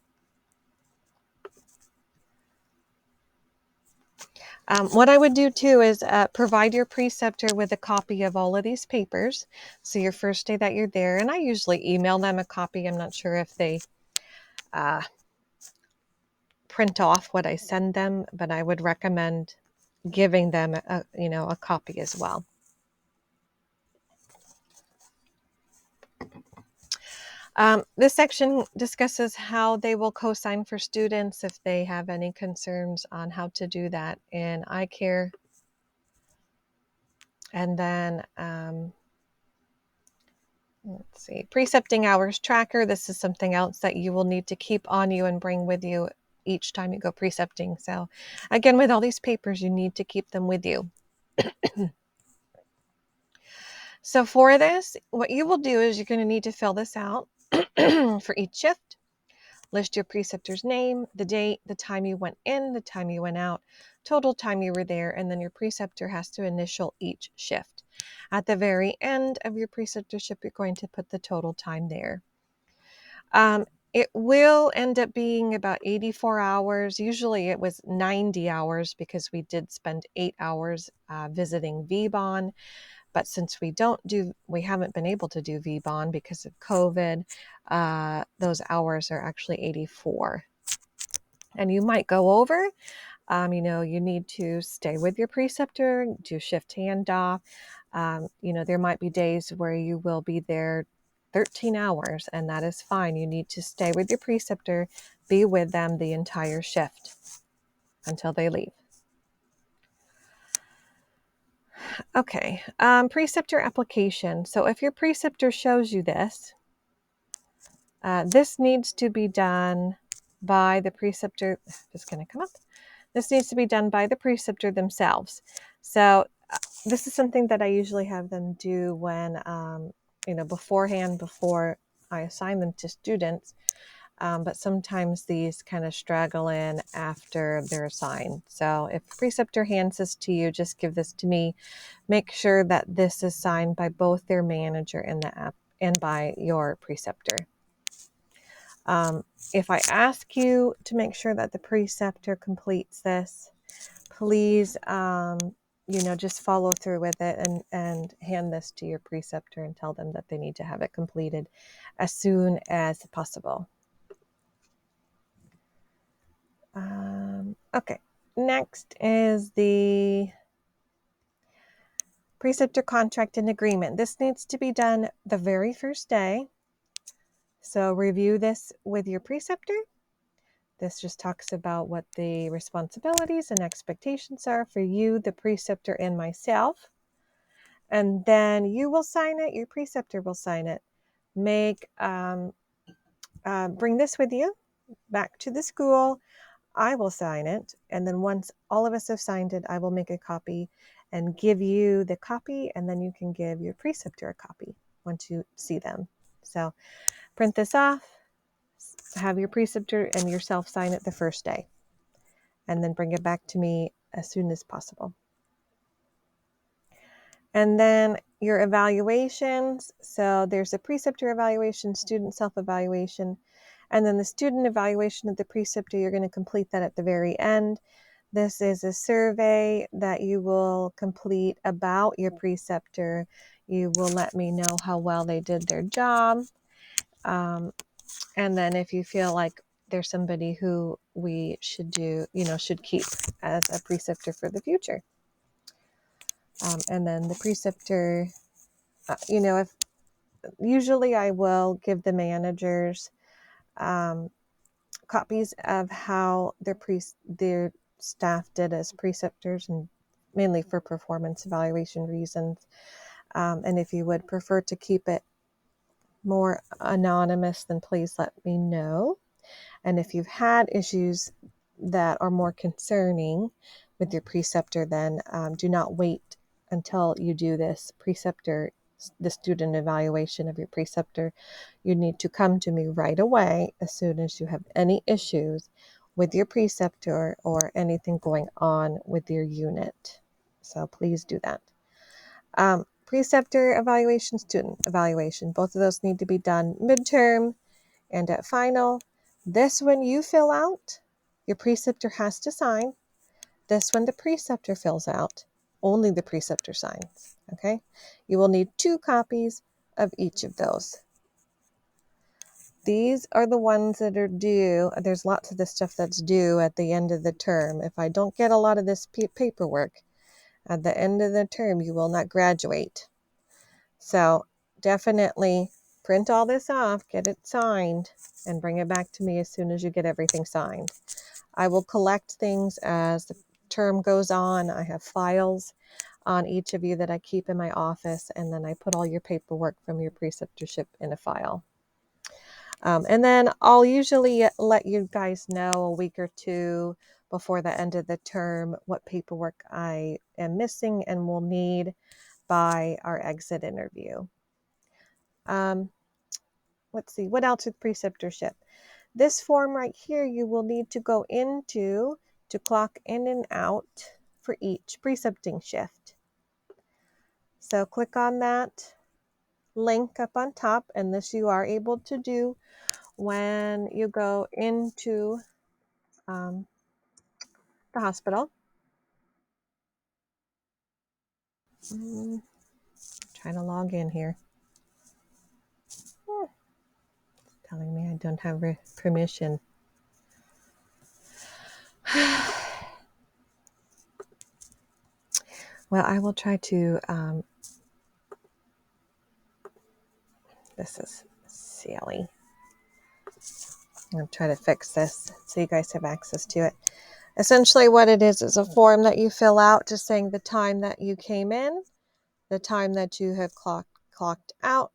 What I would do too is provide your preceptor with a copy of all of these papers. So your first day that you're there, and I usually email them a copy. I'm not sure if they print off what I send them, but I would recommend giving them a copy as well. This section discusses how they will co-sign for students if they have any concerns on how to do that in eye care. And then, let's see, precepting hours tracker. This is something else that you will need to keep on you and bring with you each time you go precepting. So again, with all these papers, you need to keep them with you. So for this, what you will do is you're going to need to fill this out for each shift. List your preceptor's name, the date, the time you went in, the time you went out, total time you were there, and then your preceptor has to initial each shift. At the very end of your preceptorship, you're going to put the total time there. It will end up being about 84 hours. Usually it was 90 hours because we did spend 8 hours visiting VBON. But since we haven't been able to do VBON because of COVID, those hours are actually 84. And you might go over, you need to stay with your preceptor, do shift handoff, There might be days where you will be there 13 hours, and that is fine. You need to stay with your preceptor, be with them the entire shift until they leave. Okay, preceptor application. So if your preceptor shows you this, this needs to be done by the preceptor. It's going to come up. This needs to be done by the preceptor themselves. So this is something that I usually have them do when, beforehand, before I assign them to students. But sometimes these kind of straggle in after they're assigned. So if the preceptor hands this to you, just give this to me. Make sure that this is signed by both their manager and the app and by your preceptor. If I ask you to make sure that the preceptor completes this, please, just follow through with it and hand this to your preceptor and tell them that they need to have it completed as soon as possible. Okay, next is the preceptor contract and agreement. This needs to be done the very first day. So review this with your preceptor. This just talks about what the responsibilities and expectations are for you, the preceptor, and myself. And then you will sign it, your preceptor will sign it. Bring this with you back to the school. I will sign it. And then once all of us have signed it, I will make a copy and give you the copy. And then you can give your preceptor a copy once you see them. So print this off, have your preceptor and yourself sign it the first day, and then bring it back to me as soon as possible. And then your evaluations. So there's a preceptor evaluation, student self-evaluation, and then the student evaluation of the preceptor. You're going to complete that at the very end. This is a survey that you will complete about your preceptor. You will let me know how well they did their job. And then if you feel like there's somebody who we should keep as a preceptor for the future. And then the preceptor, if usually I will give the managers copies of how their staff did as preceptors, and mainly for performance evaluation reasons. And if you would prefer to keep it more anonymous, then please let me know. And if you've had issues that are more concerning with your preceptor, then do not wait until you do the student evaluation of your preceptor. You need to come to me right away as soon as you have any issues with your preceptor or anything going on with your unit. So please do that. Preceptor evaluation, student evaluation, both of those need to be done midterm and at final. This one you fill out, your preceptor has to sign. This one the preceptor fills out, only the preceptor signs, okay? You will need 2 copies of each of those. These are the ones that are due. There's lots of this stuff that's due at the end of the term. If I don't get a lot of this paperwork at the end of the term, you will not graduate. So definitely print all this off, get it signed, and bring it back to me as soon as you get everything signed. I will collect things as the term goes on. I have files on each of you that I keep in my office, and then I put all your paperwork from your preceptorship in a file. And then I'll usually let you guys know a week or 2 before the end of the term what paperwork I am missing and will need by our exit interview. Let's see, what else with preceptorship? This form right here, you will need to go into to clock in and out for each precepting shift. So click on that link up on top, and this you are able to do when you go into the hospital. Trying to log in here. Telling me I don't have permission. Well, I will try to This is silly. I'm going to try to fix this so you guys have access to it. Essentially what it is a form that you fill out just saying the time that you came in, the time that you have clocked out,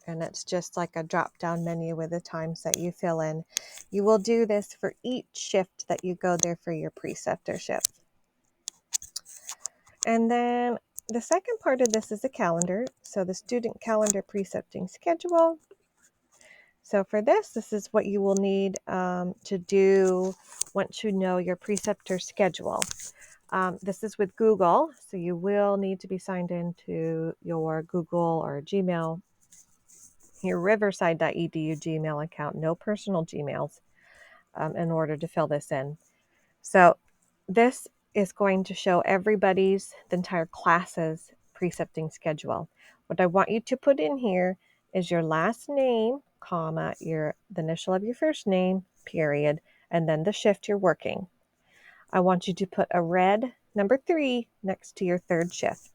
and it's just like a drop-down menu with the times that you fill in. You will do this for each shift that you go there for your preceptorship. And then the second part of this is a calendar. So the student calendar precepting schedule. So for this is what you will need to do once you know your preceptor schedule. This is with Google, so you will need to be signed into your Google or Gmail, your riverside.edu Gmail account, no personal Gmails, in order to fill this in. So this is going to show everybody's, the entire class's precepting schedule. What I want you to put in here is your last name, comma, the initial of your first name, period, and then the shift you're working. I want you to put a red number 3 next to your third shift.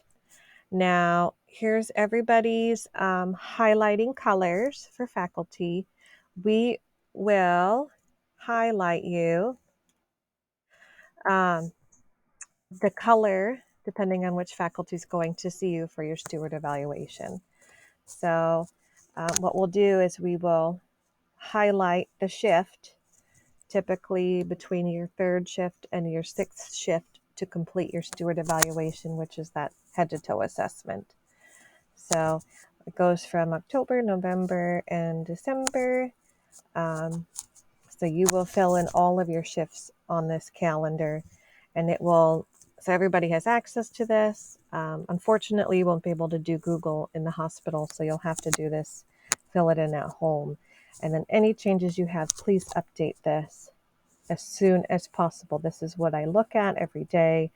Now, here's everybody's highlighting colors for faculty. We will highlight you the color depending on which faculty is going to see you for your steward evaluation. So what we'll do is we will highlight the shift, typically between your third shift and your sixth shift, to complete your steward evaluation, which is that head to toe assessment. So it goes from October, November, and December. So you will fill in all of your shifts on this calendar, and it will, so everybody has access to this. Unfortunately, you won't be able to do Google in the hospital, so you'll have to do this, fill it in at home. And then any changes you have, please update this as soon as possible. This is what I look at every day.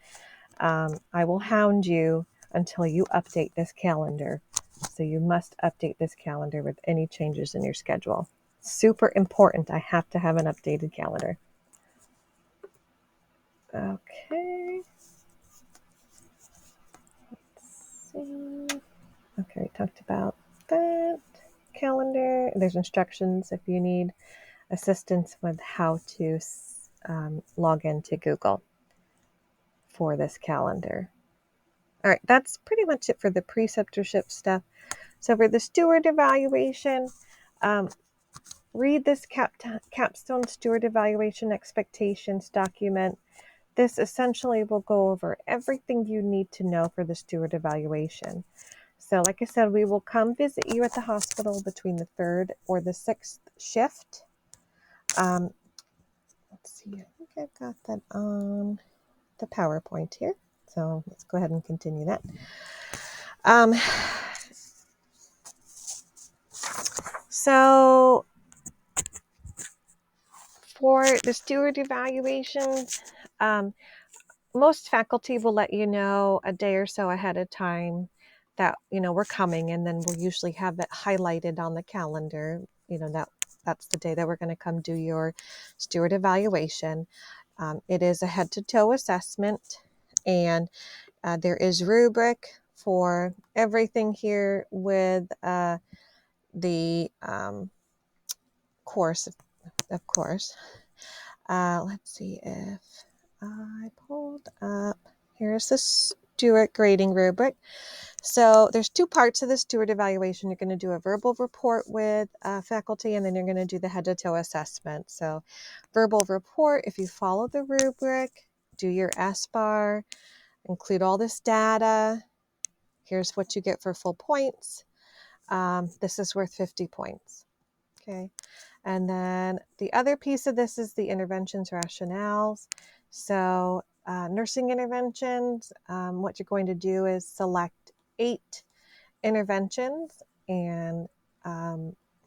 I will hound you until you update this calendar. So you must update this calendar with any changes in your schedule. Super important. I have to have an updated calendar. Okay. Let's see. Okay, we talked about that calendar. There's instructions if you need assistance with how to log into Google for this calendar. All right, that's pretty much it for the preceptorship stuff. So for the steward evaluation, read this capstone steward evaluation expectations document. This essentially will go over everything you need to know for the steward evaluation. So like I said, we will come visit you at the hospital between the 3rd or the 6th shift. Let's see, I think I've got that on the PowerPoint here. So let's go ahead and continue that. So for the steward evaluations, most faculty will let you know a day or so ahead of time that, we're coming, and then we'll usually have it highlighted on the calendar, that's the day that we're going to come do your steward evaluation. It is a head to toe assessment, and there is rubric for everything here with the course, of course. Let's see if I pulled up. Here's the steward grading rubric. So there's 2 parts of the steward evaluation. You're going to do a verbal report with faculty, and then you're going to do the head to toe assessment. So verbal report, if you follow the rubric, do your S-bar, include all this data. Here's what you get for full points. This is worth 50 points. Okay. And then the other piece of this is the interventions rationales. So nursing interventions, what you're going to do is select 8 interventions, and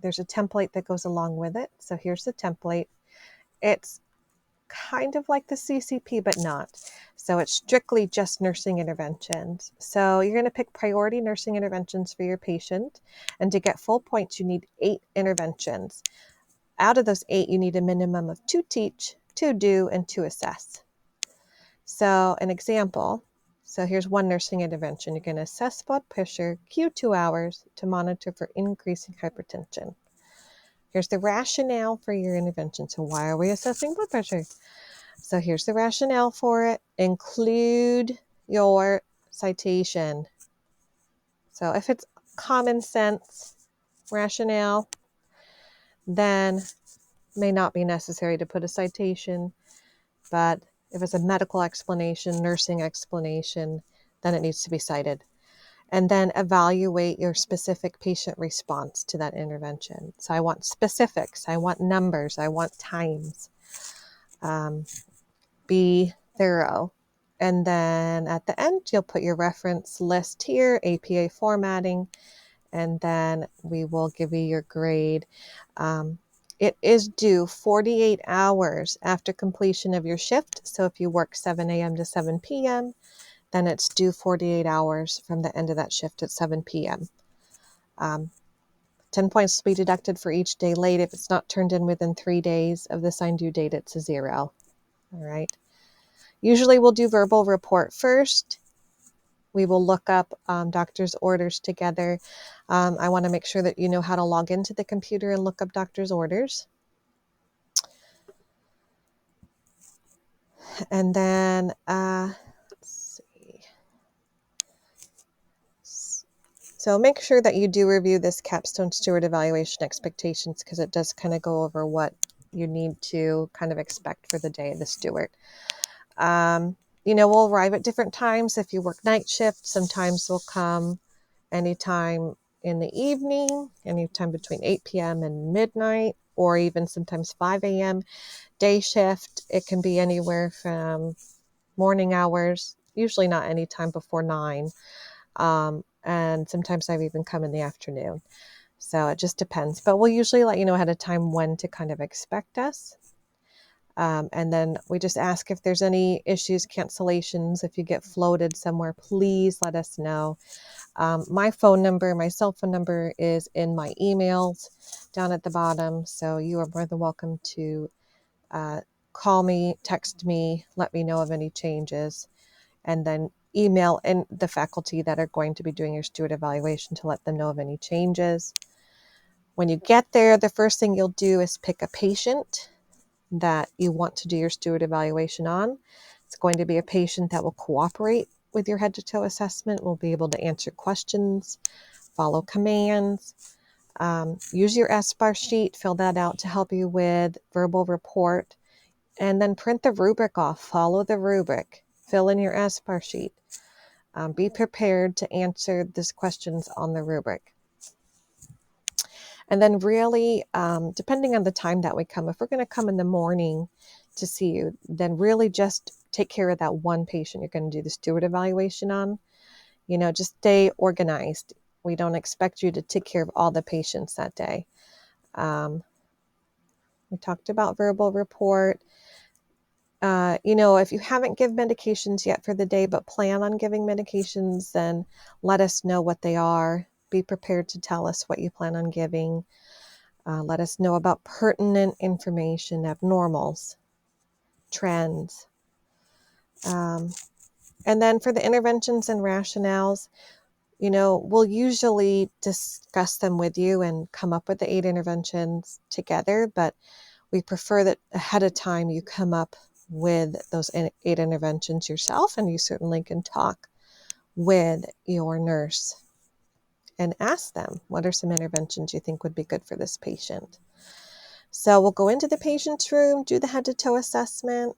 there's a template that goes along with it. So here's the template. It's kind of like the CCP, but not. So it's strictly just nursing interventions. So you're going to pick priority nursing interventions for your patient, and to get full points, you need 8 interventions. Out of those 8, you need a minimum of 2 teach, 2 do, and 2 assess. So an example, So here's one nursing intervention. You're going to assess blood pressure, Q2 hours to monitor for increasing hypertension. Here's the rationale for your intervention. So why are we assessing blood pressure? So here's the rationale for it. Include your citation. So if it's common sense rationale, then may not be necessary to put a citation. But if it's a medical explanation, nursing explanation, then it needs to be cited. And then evaluate your specific patient response to that intervention. So I want specifics, I want numbers, I want times. Be thorough. And then at the end, you'll put your reference list here, APA formatting, and then we will give you your grade. It is due 48 hours after completion of your shift. So if you work 7 a.m. to 7 p.m., then it's due 48 hours from the end of that shift at 7 p.m. 10 points will be deducted for each day late. If it's not turned in within 3 days of the assigned due date, it's a 0. All right. Usually we'll do verbal report first. We will look up doctor's orders together. I want to make sure that you know how to log into the computer and look up doctor's orders. And then, let's see. So make sure that you do review this capstone steward evaluation expectations, because it does kind of go over what you need to kind of expect for the day of the steward. We'll arrive at different times. If you work night shift, sometimes we'll come anytime in the evening, anytime between 8 p.m. and midnight, or even sometimes 5 a.m. Day shift, it can be anywhere from morning hours, usually not any time before 9. And sometimes I've even come in the afternoon. So it just depends. But we'll usually let you know ahead of time when to kind of expect us. And then we just ask if there's any issues, cancellations. If you get floated somewhere, please let us know. My phone number, my cell phone number is in my emails down at the bottom. So you are more than welcome to call me, text me, let me know of any changes, and then email in the faculty that are going to be doing your steward evaluation to let them know of any changes. When you get there, the first thing you'll do is pick a patient that you want to do your steward evaluation on. It's going to be a patient that will cooperate with your head to toe assessment, will be able to answer questions, follow commands, use your SBAR sheet, fill that out to help you with verbal report, and then print the rubric off, follow the rubric, fill in your SBAR sheet. Be prepared to answer these questions on the rubric. And then really, depending on the time that we come, if we're going to come in the morning to see you, then really just take care of that one patient you're going to do the steward evaluation on. Just stay organized. We don't expect you to take care of all the patients that day. We talked about verbal report. If you haven't given medications yet for the day, but plan on giving medications, then let us know what they are. Be prepared to tell us what you plan on giving. Let us know about pertinent information, abnormals, trends. And then for the interventions and rationales, we'll usually discuss them with you and come up with the 8 interventions together, but we prefer that ahead of time you come up with those 8 interventions yourself, and you certainly can talk with your nurse and ask them, what are some interventions you think would be good for this patient? So we'll go into the patient's room, do the head to toe assessment.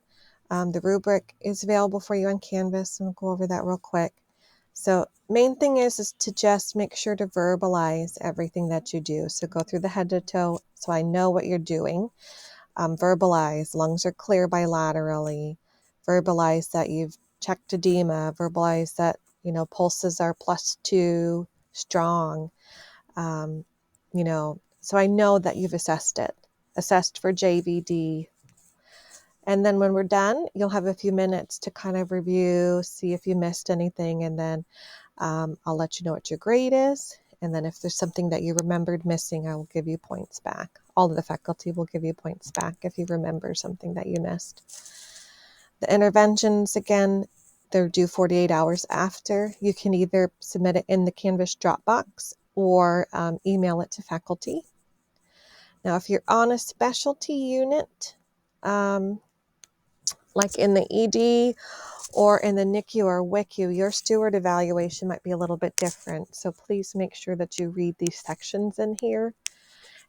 The rubric is available for you on Canvas, and we'll go over that real quick. So main thing is to just make sure to verbalize everything that you do. So go through the head to toe so I know what you're doing. Verbalize lungs are clear bilaterally. Verbalize that you've checked edema. Verbalize that pulses are +2, strong. So I know that you've assessed for JVD. And then when we're done, you'll have a few minutes to kind of review, see if you missed anything, and then I'll let you know what your grade is. And then if there's something that you remembered missing, I will give you points back. All of the faculty will give you points back if you remember something that you missed. The interventions, again, they're due 48 hours after. You can either submit it in the Canvas Dropbox or email it to faculty. Now, if you're on a specialty unit, like in the ED or in the NICU or WICU, your steward evaluation might be a little bit different. So please make sure that you read these sections in here.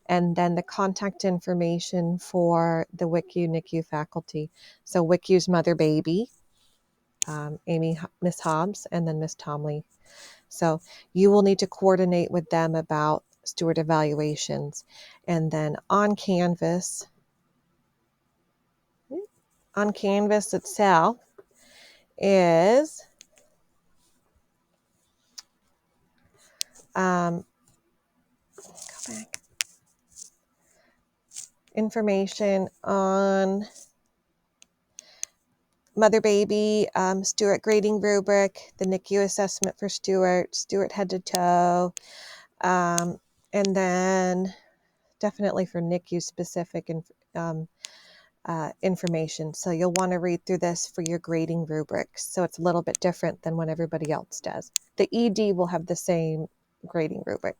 And then the contact information for the WICU, NICU faculty. So WICU's mother baby, Miss Hobbs, and then Miss Tomley. So you will need to coordinate with them about steward evaluations. And then on Canvas itself is go back, information on mother baby, Stewart grading rubric, the NICU assessment for Stewart head to toe, and then definitely for NICU specific information. So you'll want to read through this for your grading rubrics. So it's a little bit different than what everybody else does. The ED will have the same grading rubric.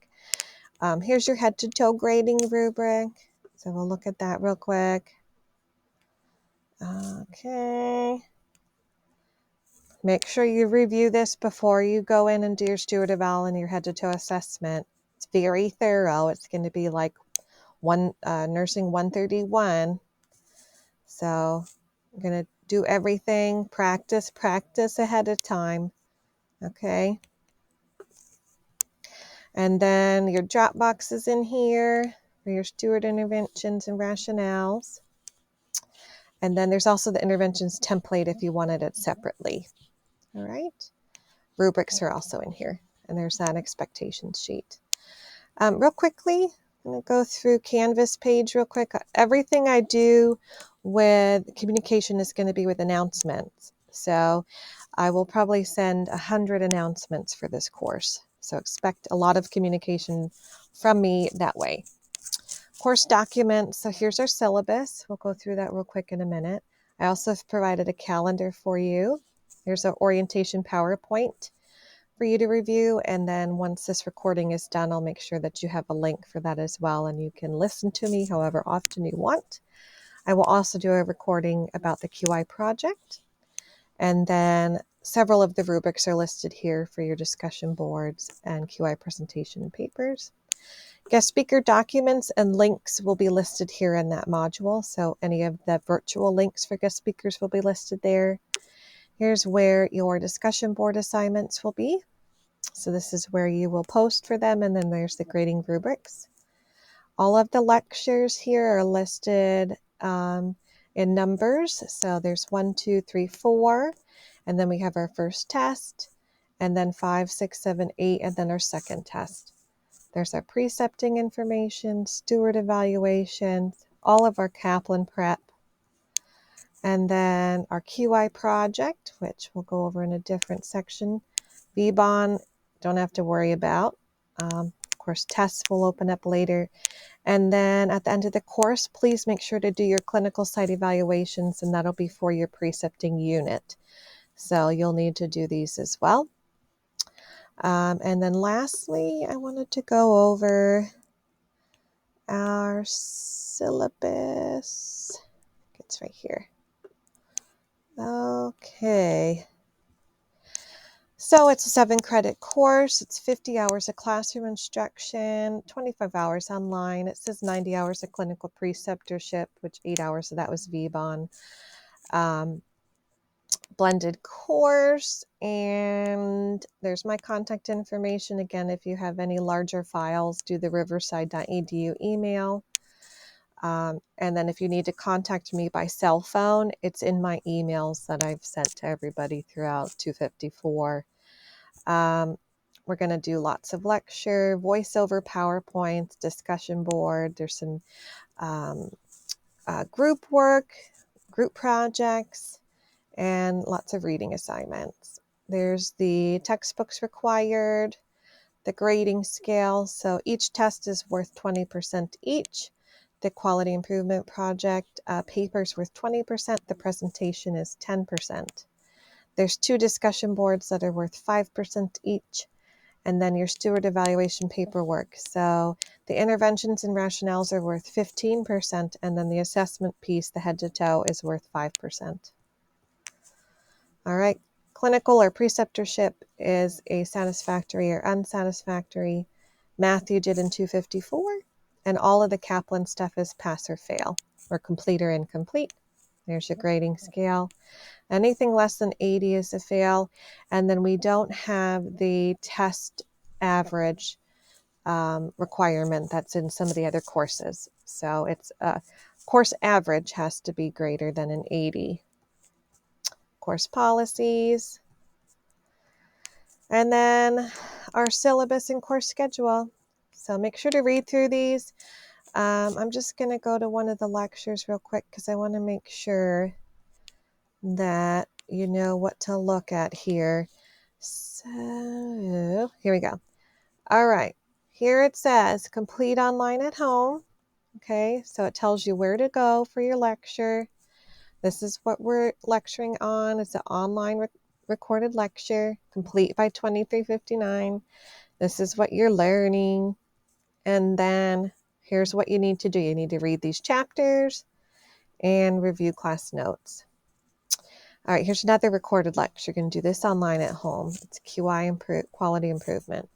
Here's your head to toe grading rubric. So we'll look at that real quick. Okay. Make sure you review this before you go in and do your steward eval and your head to toe assessment. It's very thorough. It's going to be like nursing 131. So I'm going to do everything, practice ahead of time. Okay. And then your drop box is in here for your steward interventions and rationales. And then there's also the interventions template if you wanted it separately. All right. Rubrics are also in here. And there's that expectations sheet. Real quickly, I'm going to go through Canvas page real quick. Everything I do with communication is going to be with announcements. So I will probably send 100 announcements for this course. So expect a lot of communication from me that way. Course documents. So here's our syllabus. We'll go through that real quick in a minute. I also have provided a calendar for you. Here's our orientation PowerPoint for you to review. And then once this recording is done, I'll make sure that you have a link for that as well. And you can listen to me however often you want. I will also do a recording about the QI project. And then several of the rubrics are listed here for your discussion boards and QI presentation papers. Guest speaker documents and links will be listed here in that module. So any of the virtual links for guest speakers will be listed there. Here's where your discussion board assignments will be. So this is where you will post for them. And then there's the grading rubrics. All of the lectures here are listed in numbers. So there's 1, 2, 3, 4. And then we have our first test. And then 5, 6, 7, 8. And then our second test. There's our precepting information, steward evaluations, all of our Kaplan prep. And then our QI project, which we'll go over in a different section. VBON, don't have to worry about. Of course, tests will open up later. And then at the end of the course, please make sure to do your clinical site evaluations, and that'll be for your precepting unit. So you'll need to do these as well. And then lastly, I wanted to go over our syllabus. It's right here. Okay. So it's a 7-credit course. It's 50 hours of classroom instruction, 25 hours online. It says 90 hours of clinical preceptorship, which 8 hours of that was VBON. Blended course, and there's my contact information. Again, if you have any larger files, do the riverside.edu email. And then if you need to contact me by cell phone, it's in my emails that I've sent to everybody throughout 254. We're going to do lots of lecture, voiceover, PowerPoints, discussion board. There's some group work, group projects, and lots of reading assignments. There's the textbooks required, the grading scale. So each test is worth 20% each. The quality improvement project paper's worth 20%. The presentation is 10%. There's 2 discussion boards that are worth 5% each, and then your steward evaluation paperwork. So the interventions and rationales are worth 15%, and then the assessment piece, the head to toe, is worth 5%. All right, clinical or preceptorship is a satisfactory or unsatisfactory. Math you did in 254, and all of the Kaplan stuff is pass or fail, or complete or incomplete. There's your grading scale. Anything less than 80 is a fail, and then we don't have the test average requirement that's in some of the other courses. So it's course average has to be greater than an 80. Course policies, and then our syllabus and course schedule. So make sure to read through these. I'm just going to go to one of the lectures real quick because I want to make sure that you know what to look at here. So here we go. All right, here it says complete online at home. Okay, so it tells you where to go for your lecture. This is what we're lecturing on. It's an online recorded lecture, complete by 2359. This is what you're learning. And then here's what you need to do. You need to read these chapters and review class notes. All right, here's another recorded lecture. You're going to do this online at home. It's QI quality improvement.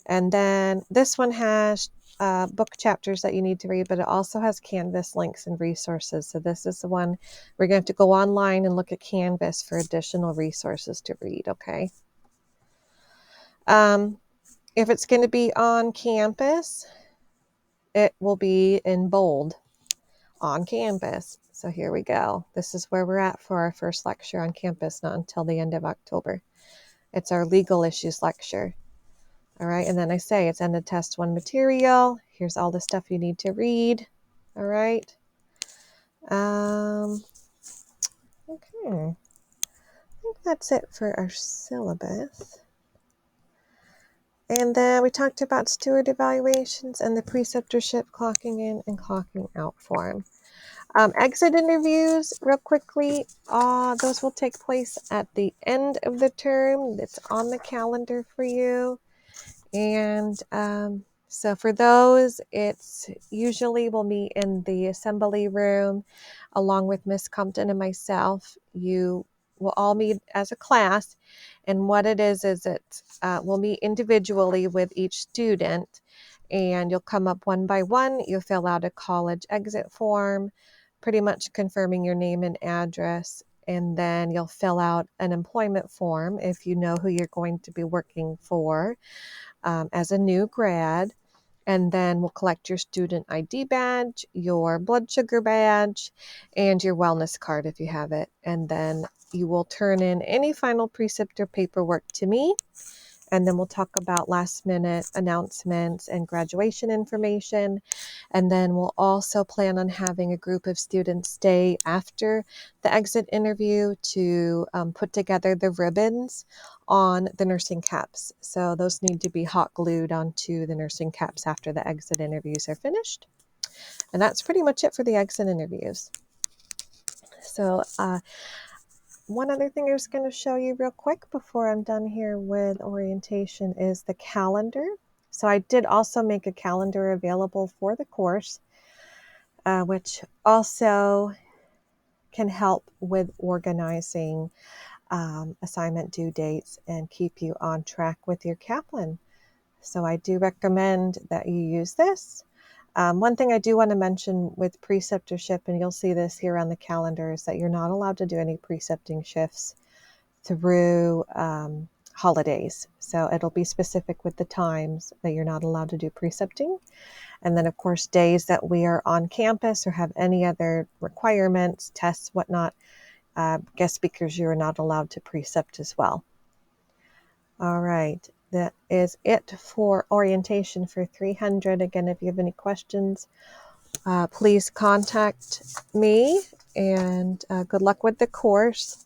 And then this one has book chapters that you need to read, but it also has Canvas links and resources. So this is the one we're going to have to go online and look at Canvas for additional resources to read, okay? If it's going to be on campus, it will be in bold, on campus. So here we go. This is where we're at for our first lecture on campus, not until the end of October. It's our legal issues lecture. All right, and then I say it's end of test 1 material. Here's all the stuff you need to read. All right. Okay. I think that's it for our syllabus. And then we talked about steward evaluations and the preceptorship clocking in and clocking out form. Exit interviews, real quickly, those will take place at the end of the term. It's on the calendar for you. And so for those, it's usually we'll meet in the assembly room along with Miss Compton and myself. You will all meet as a class. And what it is we'll meet individually with each student. And you'll come up one by one. You'll fill out a college exit form, pretty much confirming your name and address. And then you'll fill out an employment form if you know who you're going to be working for. As a new grad, and then we'll collect your student ID badge, your blood sugar badge, and your wellness card if you have it. And then you will turn in any final preceptor paperwork to me, and then we'll talk about last minute announcements and graduation information. And then we'll also plan on having a group of students stay after the exit interview to put together the ribbons on the nursing caps. So those need to be hot glued onto the nursing caps after the exit interviews are finished. And that's pretty much it for the exit interviews. So one other thing I was going to show you real quick before I'm done here with orientation is the calendar. So I did also make a calendar available for the course, which also can help with organizing assignment due dates and keep you on track with your Kaplan. So I do recommend that you use this. One thing I do want to mention with preceptorship, and you'll see this here on the calendar, is that you're not allowed to do any precepting shifts through holidays. So it'll be specific with the times that you're not allowed to do precepting. And then, of course, days that we are on campus or have any other requirements, tests, whatnot, guest speakers, you're not allowed to precept as well. All right. That is it for orientation for 300. Again, if you have any questions, please contact me, and good luck with the course.